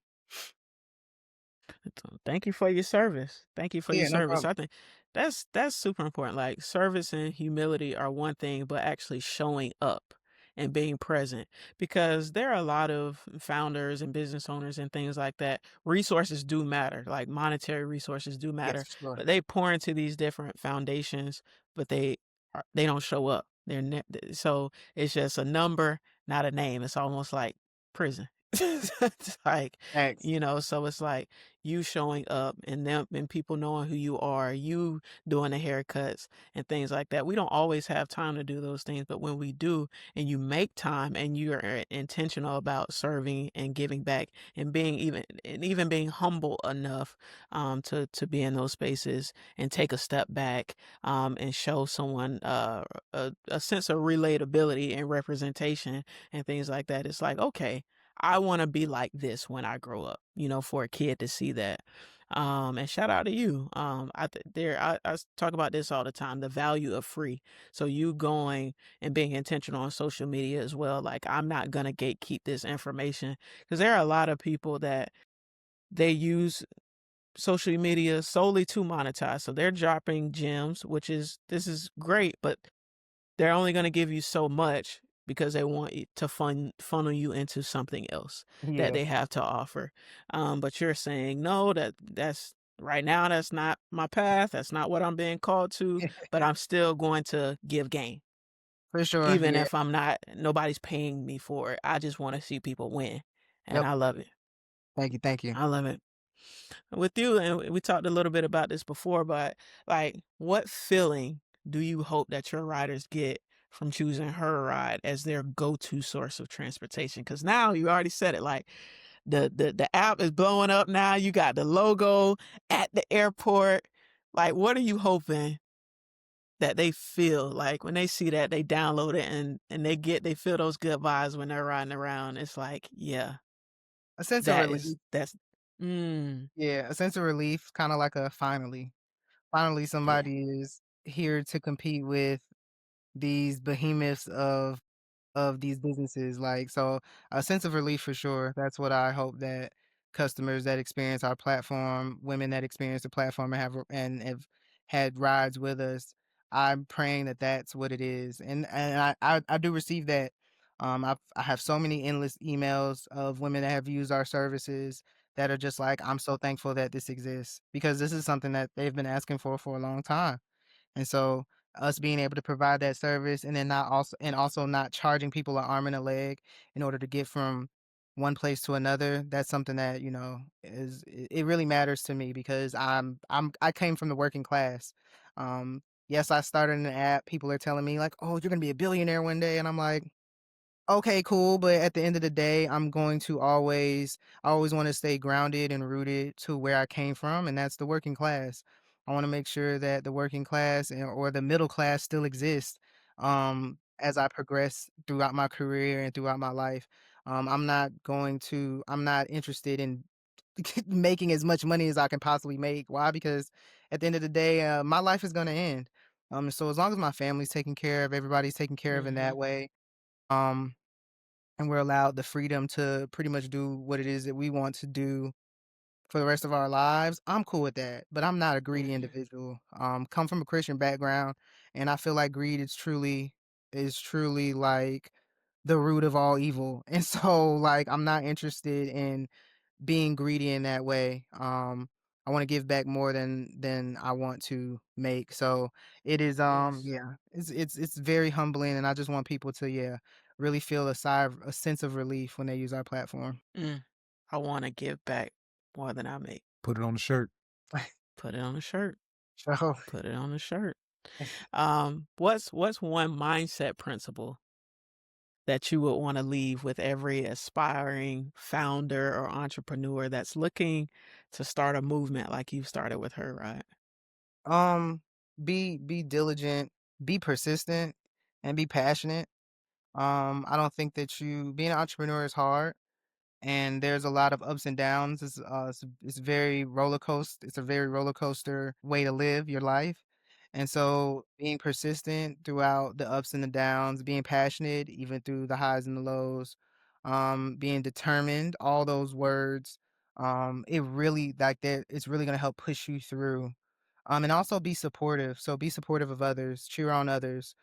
So thank you for your service. Thank you for your Yeah, no service. problem. I think that's super important. Like service and humility are one thing, but actually showing up and being present because there are a lot of founders and business owners and things like that. Resources do matter, like monetary resources do Yes, matter, for sure. but they pour into these different foundations, but they don't show up. So it's just a number, not a name. It's almost like prison. It's like, Thanks. so it's like you showing up and them and people knowing who you are, you doing the haircuts and things like that. We don't always have time to do those things, but when we do and you make time and you're intentional about serving and giving back and even being humble enough to be in those spaces and take a step back and show someone a sense of relatability and representation and things like that. It's like, okay, I want to be like this when I grow up, for a kid to see that. And shout out to you. I talk about this all the time, the value of free. So you going and being intentional on social media as well. Like, I'm not going to gatekeep this information because there are a lot of people that they use social media solely to monetize. So they're dropping gems, this is great, but they're only going to give you so much because they want it to funnel you into something else that Yeah. they have to offer. But you're saying, no, that's right now, that's not my path. That's not what I'm being called to, but I'm still going to give game. For sure. Even Yeah. if nobody's paying me for it. I just want to see people win. And Yep. I love it. Thank you. Thank you. I love it. With you, and we talked a little bit about this before, but like, what feeling do you hope that your riders get from choosing HERide as their go-to source of transportation? Because now you already said it, like the app is blowing up now. You got the logo at the airport. Like, what are you hoping that they feel like when they see that, they download it and they feel those good vibes when they're riding around? It's like, yeah, A sense of relief. that's mm, Yeah, a sense of relief, kind of like a finally. Finally, yeah. somebody is here to compete with these behemoths of these businesses. Like, so a sense of relief for sure. That's what I hope that customers that experience our platform, women that experience the platform and have had rides with us. I'm praying that that's what it is, and I do receive that. I have so many endless emails of women that have used our services that are just like, I'm so thankful that this exists because this is something that they've been asking for a long time. And so us being able to provide that service and then also not charging people an arm and a leg in order to get from one place to another, that's something that, it really matters to me because I came from the working class. Yes, I started an app. People are telling me like, "Oh, you're going to be a billionaire one day." And I'm like, okay, cool, but at the end of the day, I always wanna stay grounded and rooted to where I came from, and that's the working class. I wanna make sure that the working class or the middle class still exists, as I progress throughout my career and throughout my life. I'm not interested in making as much money as I can possibly make. Why? Because at the end of the day, my life is gonna end. So as long as my family's taken care of, everybody's taken care of in Mm-hmm. that way, um, and we're allowed the freedom to pretty much do what it is that we want to do for the rest of our lives, I'm cool with that. But I'm not a greedy Mm-hmm. individual. Come from a Christian background, and I feel like greed is truly like the root of all evil. And so like I'm not interested in being greedy in that way. I want to give back more than I want to make. So it is Yes. yeah, it's very humbling and I just want people to really feel a sense of relief when they use our platform. Mm. I want to give back more than I make. Put it on the shirt. Put it on a shirt. So Put it on a shirt. What's one mindset principle that you would want to leave with every aspiring founder or entrepreneur that's looking to start a movement like you started with her, right? um be diligent, be persistent, and be passionate. I don't think that you being an entrepreneur is hard. And there's a lot of ups and downs. It's very roller coaster. It's a very roller coaster way to live your life. And so being persistent throughout the ups and the downs, being passionate even through the highs and the lows, being determined, all those words, it really like that. It's really gonna help push you through. And also be supportive. So be supportive of others, cheer on others.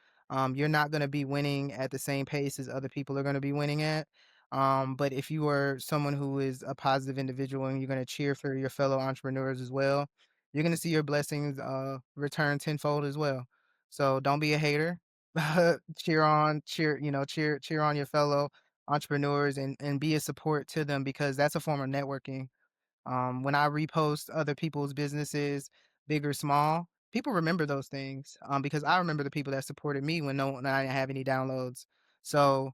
You're not gonna be winning at the same pace as other people are gonna be winning at. But if you are someone who is a positive individual and you're going to cheer for your fellow entrepreneurs as well, you're going to see your blessings return tenfold as well. So don't be a hater. Cheer on, cheer on your fellow entrepreneurs and be a support to them because that's a form of networking. When I repost other people's businesses, big or small, people remember those things because I remember the people that supported me when I didn't have any downloads. So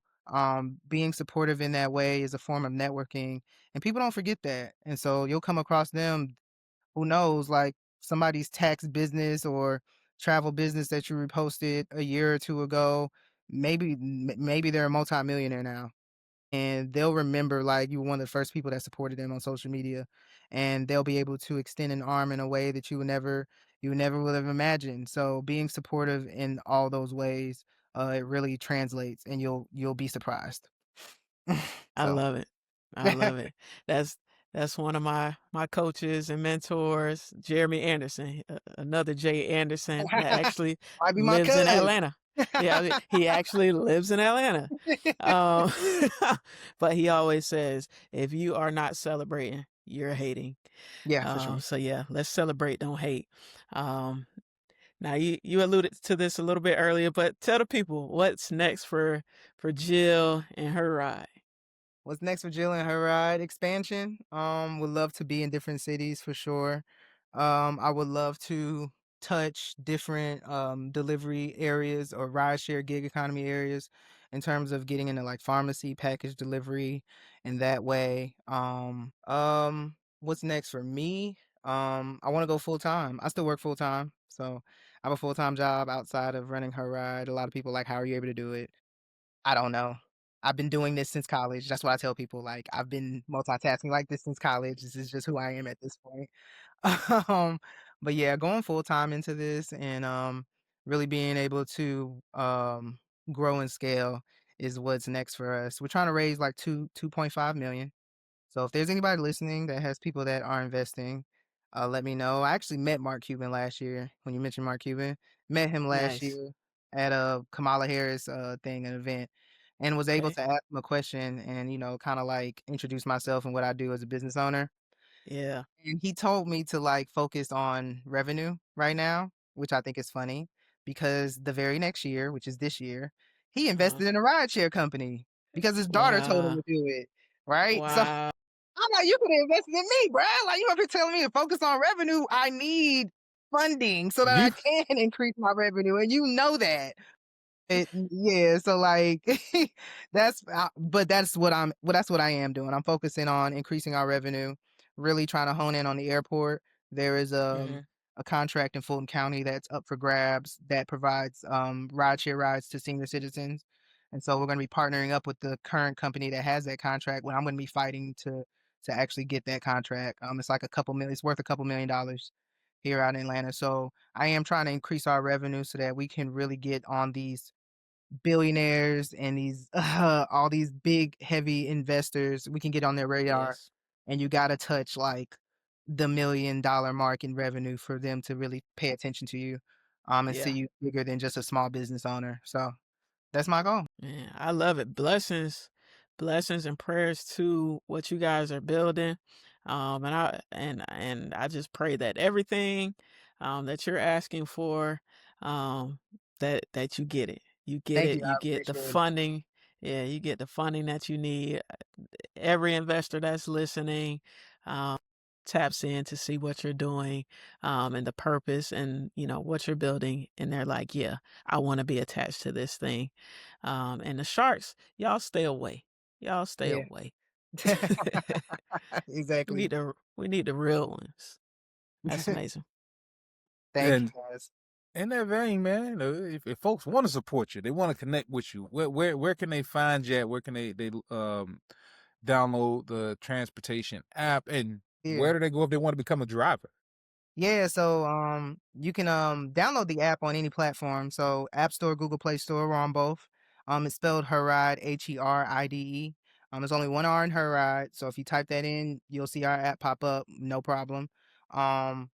being supportive in that way is a form of networking, and people don't forget that. And so you'll come across them, who knows, like somebody's tax business or travel business that you reposted a year or two ago. Maybe they're a multimillionaire now, and they'll remember like you were one of the first people that supported them on social media, and they'll be able to extend an arm in a way that you never would have imagined. So being supportive in all those ways, it really translates, and you'll be surprised. I So love it. I love it. That's that's one of my coaches and mentors, Jeremy Anderson, another Jay Anderson that actually might be my lives in cousin. Atlanta. Yeah, he actually lives in Atlanta. Um, but he always says, if you are not celebrating, you're hating. Yeah, for sure. So yeah, let's celebrate, don't hate. Um, Now you alluded to this a little bit earlier, but tell the people what's next for Jill and her ride. What's next for Jill and HERide? Expansion. Would love to be in different cities for sure. I would love to touch different delivery areas or rideshare gig economy areas in terms of getting into like pharmacy package delivery in that way. What's next for me? I want to go full time. I still work full time, so I have a full time job outside of running HERide. A lot of people like, how are you able to do it? I don't know. I've been doing this since college. That's what I tell people. Like, I've been multitasking like this since college. This is just who I am at this point. Um, but yeah, going full time into this and really being able to grow and scale is what's next for us. We're trying to raise like 2.5 million. So if there's anybody listening that has people that are investing, let me know. I actually met Mark Cuban last year. When you mentioned Mark Cuban, met him last Nice. year at a Kamala Harris an event, and was able Okay. to ask him a question and kind of like introduce myself and what I do as a business owner. Yeah. And he told me to like focus on revenue right now, which I think is funny because the very next year, which is this year, he Uh-huh. invested in a rideshare company because his daughter told him Wow. to do it. Right. So Wow. I'm like, you could have invested in me, bruh. Like, you up here telling me to focus on revenue. I need funding so that I You can increase my revenue. And you know that. Yeah, so like but that's what I am doing. I'm focusing on increasing our revenue, really trying to hone in on the airport. There is Hmm. a contract in Fulton County that's up for grabs that provides rideshare rides to senior citizens. And so we're going to be partnering up with the current company that has that contract when I'm going to be fighting to actually get that contract. It's like it's worth a couple $1 million here out in Atlanta. So I am trying to increase our revenue so that we can really get on these billionaires and these all these big heavy investors. We can get on their radar, Yes. and you got to touch like the $1 million mark in revenue for them to really pay attention to you and see Yeah. you bigger than just a small business owner. So that's my goal. Man, I love it. Blessings and prayers to what you guys are building. And I just pray that everything that you're asking for, um, that you get it. You get Thank it. you, You I get the appreciate it. funding. Yeah, you get the funding that you need. Every investor that's listening, um, taps in to see what you're doing, and the purpose and what you're building, and they're like, yeah, I want to be attached to this thing. And the sharks, y'all stay away. Y'all stay Yeah. away. we Exactly. need the we need the real ones. That's amazing. Thank you, and guys. in that vein, man, if folks want to support you, they want to connect with you. Where can they find you at? Where can they download the transportation app, and Yeah. where do they go if they want to become a driver? Yeah, so you can download the app on any platform. So App Store, Google Play Store, we're on both. It's spelled HERide, HERIDE. There's only one R in HERide, so if you type that in, you'll see our app pop up, no problem. Um,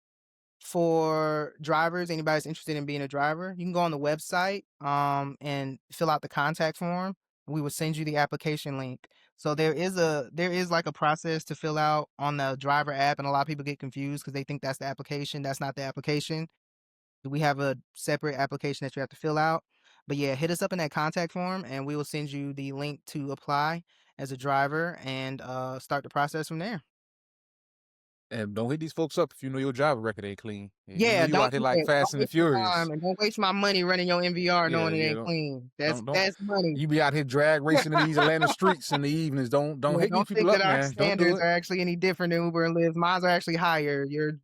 for drivers, anybody that's interested in being a driver, you can go on the website and fill out the contact form. We will send you the application link. So there is like a process to fill out on the driver app, and a lot of people get confused because they think that's the application. That's not the application. We have a separate application that you have to fill out. But yeah, hit us up in that contact form, and we will send you the link to apply as a driver and start the process from there. And don't hit these folks up if you know your driver record ain't clean. You know Yeah, you don't out here do like that. Fast Don't and the waste your Furious. time and don't waste my money running your MVR knowing it ain't clean. That's money. You be out here drag racing in these Atlanta streets in the evenings. Don't Yeah, hit these don't people think up, that our man. Don't do standards it. are actually any different than Uber and Lyft. Mine are actually higher. Your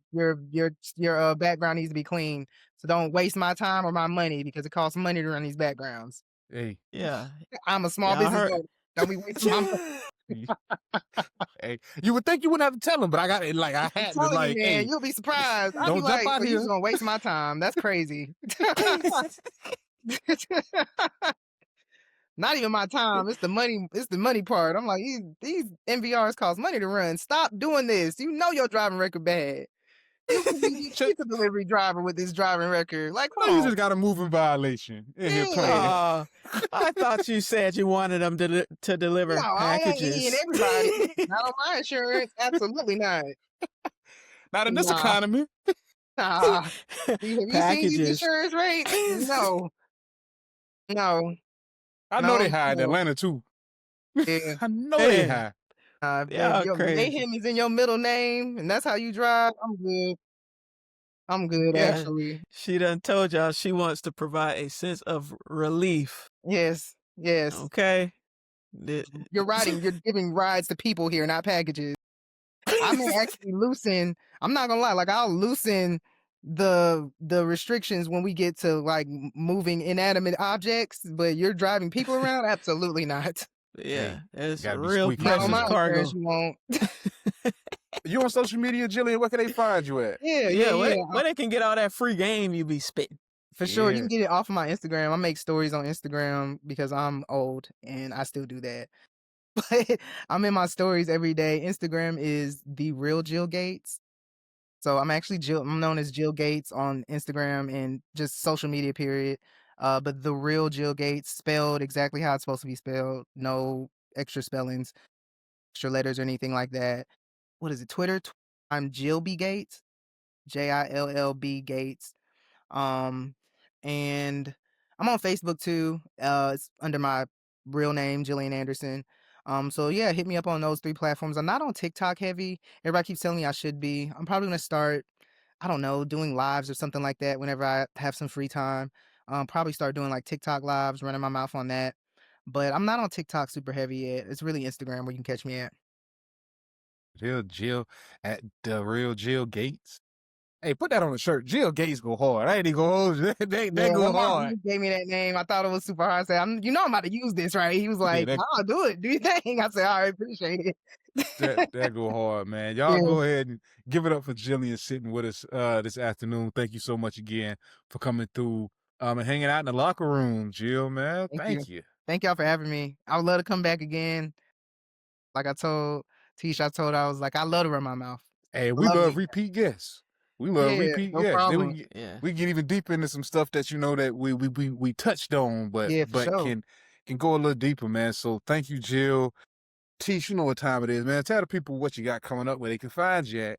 background needs to be clean. So don't waste my time or my money because it costs money to run these backgrounds. Hey, Yeah. I'm a small Y'all business heard. owner. Don't be wasting my money. hey, you would think you wouldn't have to tell them, but I got it. Like I I'm had to, telling you, like, man, hey, you'll be surprised. I'll be don't jump like, out "Oh, you here. just gonna waste my time. That's crazy." Not even my time. It's the money. It's the money part. I'm like, these MVRs cost money to run. Stop doing this. You know your driving record bad. You could be a pizza delivery driver with this driving record. Like, No, come you on. just got a moving violation in here Yeah. playing. I thought you said you wanted them to deliver No, I don't want any and packages. everybody. Not on my insurance. Absolutely not. Not in this Nah. economy. Nah. Have you seen these Packages. insurance rates? No. No. I know they No, high in no. Atlanta too. Yeah. I know they Man. high. If Y'all your crazy. mayhem is in your middle name and that's how you drive, I'm good. I'm good, Yeah, actually. she done told y'all she wants to provide a sense of relief. Yes. Yes. Okay. You're giving rides to people here, not packages. I may actually loosen. I'm not gonna lie. Like I'll loosen the restrictions when we get to like moving inanimate objects, but you're driving people around. Absolutely not. Yeah, it's gotta be real squeaky Not on precious my clean. cargo. insurance, you won't. You on social media, Jillian? Where can they find you at? Yeah. Where they can get all that free game you be spitting. For sure. You Yeah. can get it off of my Instagram. I make stories on Instagram because I'm old and I still do that. But I'm in my stories every day. Instagram is The Real Jill Gates. So I'm actually I'm known as Jill Gates on Instagram and just social media, period. But The Real Jill Gates, spelled exactly how it's supposed to be spelled. No extra spellings, extra letters or anything like that. What is it? Twitter? I'm Jill B. Gates. JILLB Gates. And I'm on Facebook too. It's under my real name, Jillian Anderson. So yeah, hit me up on those 3 platforms. I'm not on TikTok heavy. Everybody keeps telling me I should be. I'm probably gonna start, I don't know, doing lives or something like that whenever I have some free time. Probably start doing like TikTok lives, running my mouth on that. But I'm not on TikTok super heavy yet. It's really Instagram where you can catch me at. Jill at The Real Jill Gates. Hey, put that on a shirt. Jill Gates go hard. I ain't even gonna hold you. They go when my hard. dude gave me that name, I thought it was super hard. I said, I'm about to use this, right? He was like, "I'll do it. Do your thing." I said, "All right, appreciate it." that go hard, man. Y'all go ahead and give it up for Jillian sitting with us this afternoon. Thank you so much again for coming through and hanging out in the locker room, Jill, man. Thank you. Thank y'all for having me. I would love to come back again. Like I told Tesh, I was like, I love to run my mouth. Hey, we love repeat guests. We love repeat no guests. problem. We get even deeper into some stuff that you know that we touched on, but sure. can go a little deeper, man. So thank you, Jill. Tesh, you know what time it is, man. Tell the people what you got coming up, where they can find you at.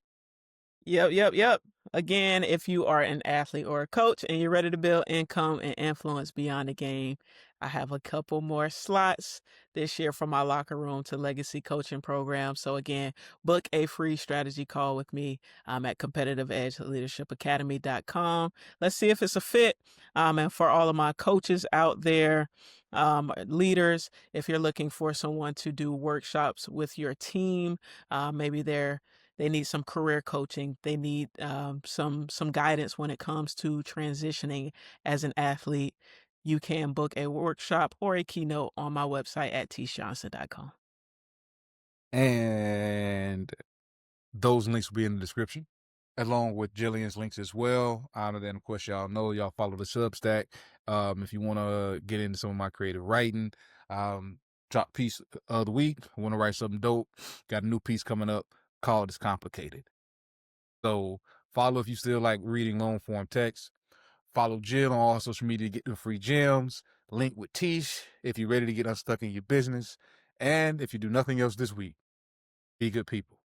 Yep. Again, if you are an athlete or a coach and you're ready to build income and influence beyond the game, I have a couple more slots this year from my locker room to legacy coaching program. So again, book a free strategy call with me. I'm at competitiveedgeleadershipacademy.com. Let's see if it's a fit. And for all of my coaches out there, leaders, if you're looking for someone to do workshops with your team, maybe they need some career coaching. They need some guidance when it comes to transitioning as an athlete. You can book a workshop or a keynote on my website at teshjohnson.com. And those links will be in the description, along with Jillian's links as well. And then, of course, y'all know y'all follow the Substack. If you want to get into some of my creative writing, drop piece of the week. I want to write something dope. Got a new piece coming up called It's Complicated. So follow if you still like reading long form text. Follow Jill on all social media to get the free gems. Link with Tesh if you're ready to get unstuck in your business. And if you do nothing else this week, be good people.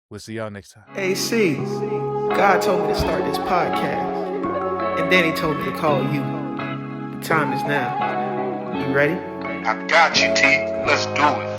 We'll see y'all next time. AC, God told me to start this podcast, and then he told me to call you. The time is now. ready? I got you, T. Let's do it.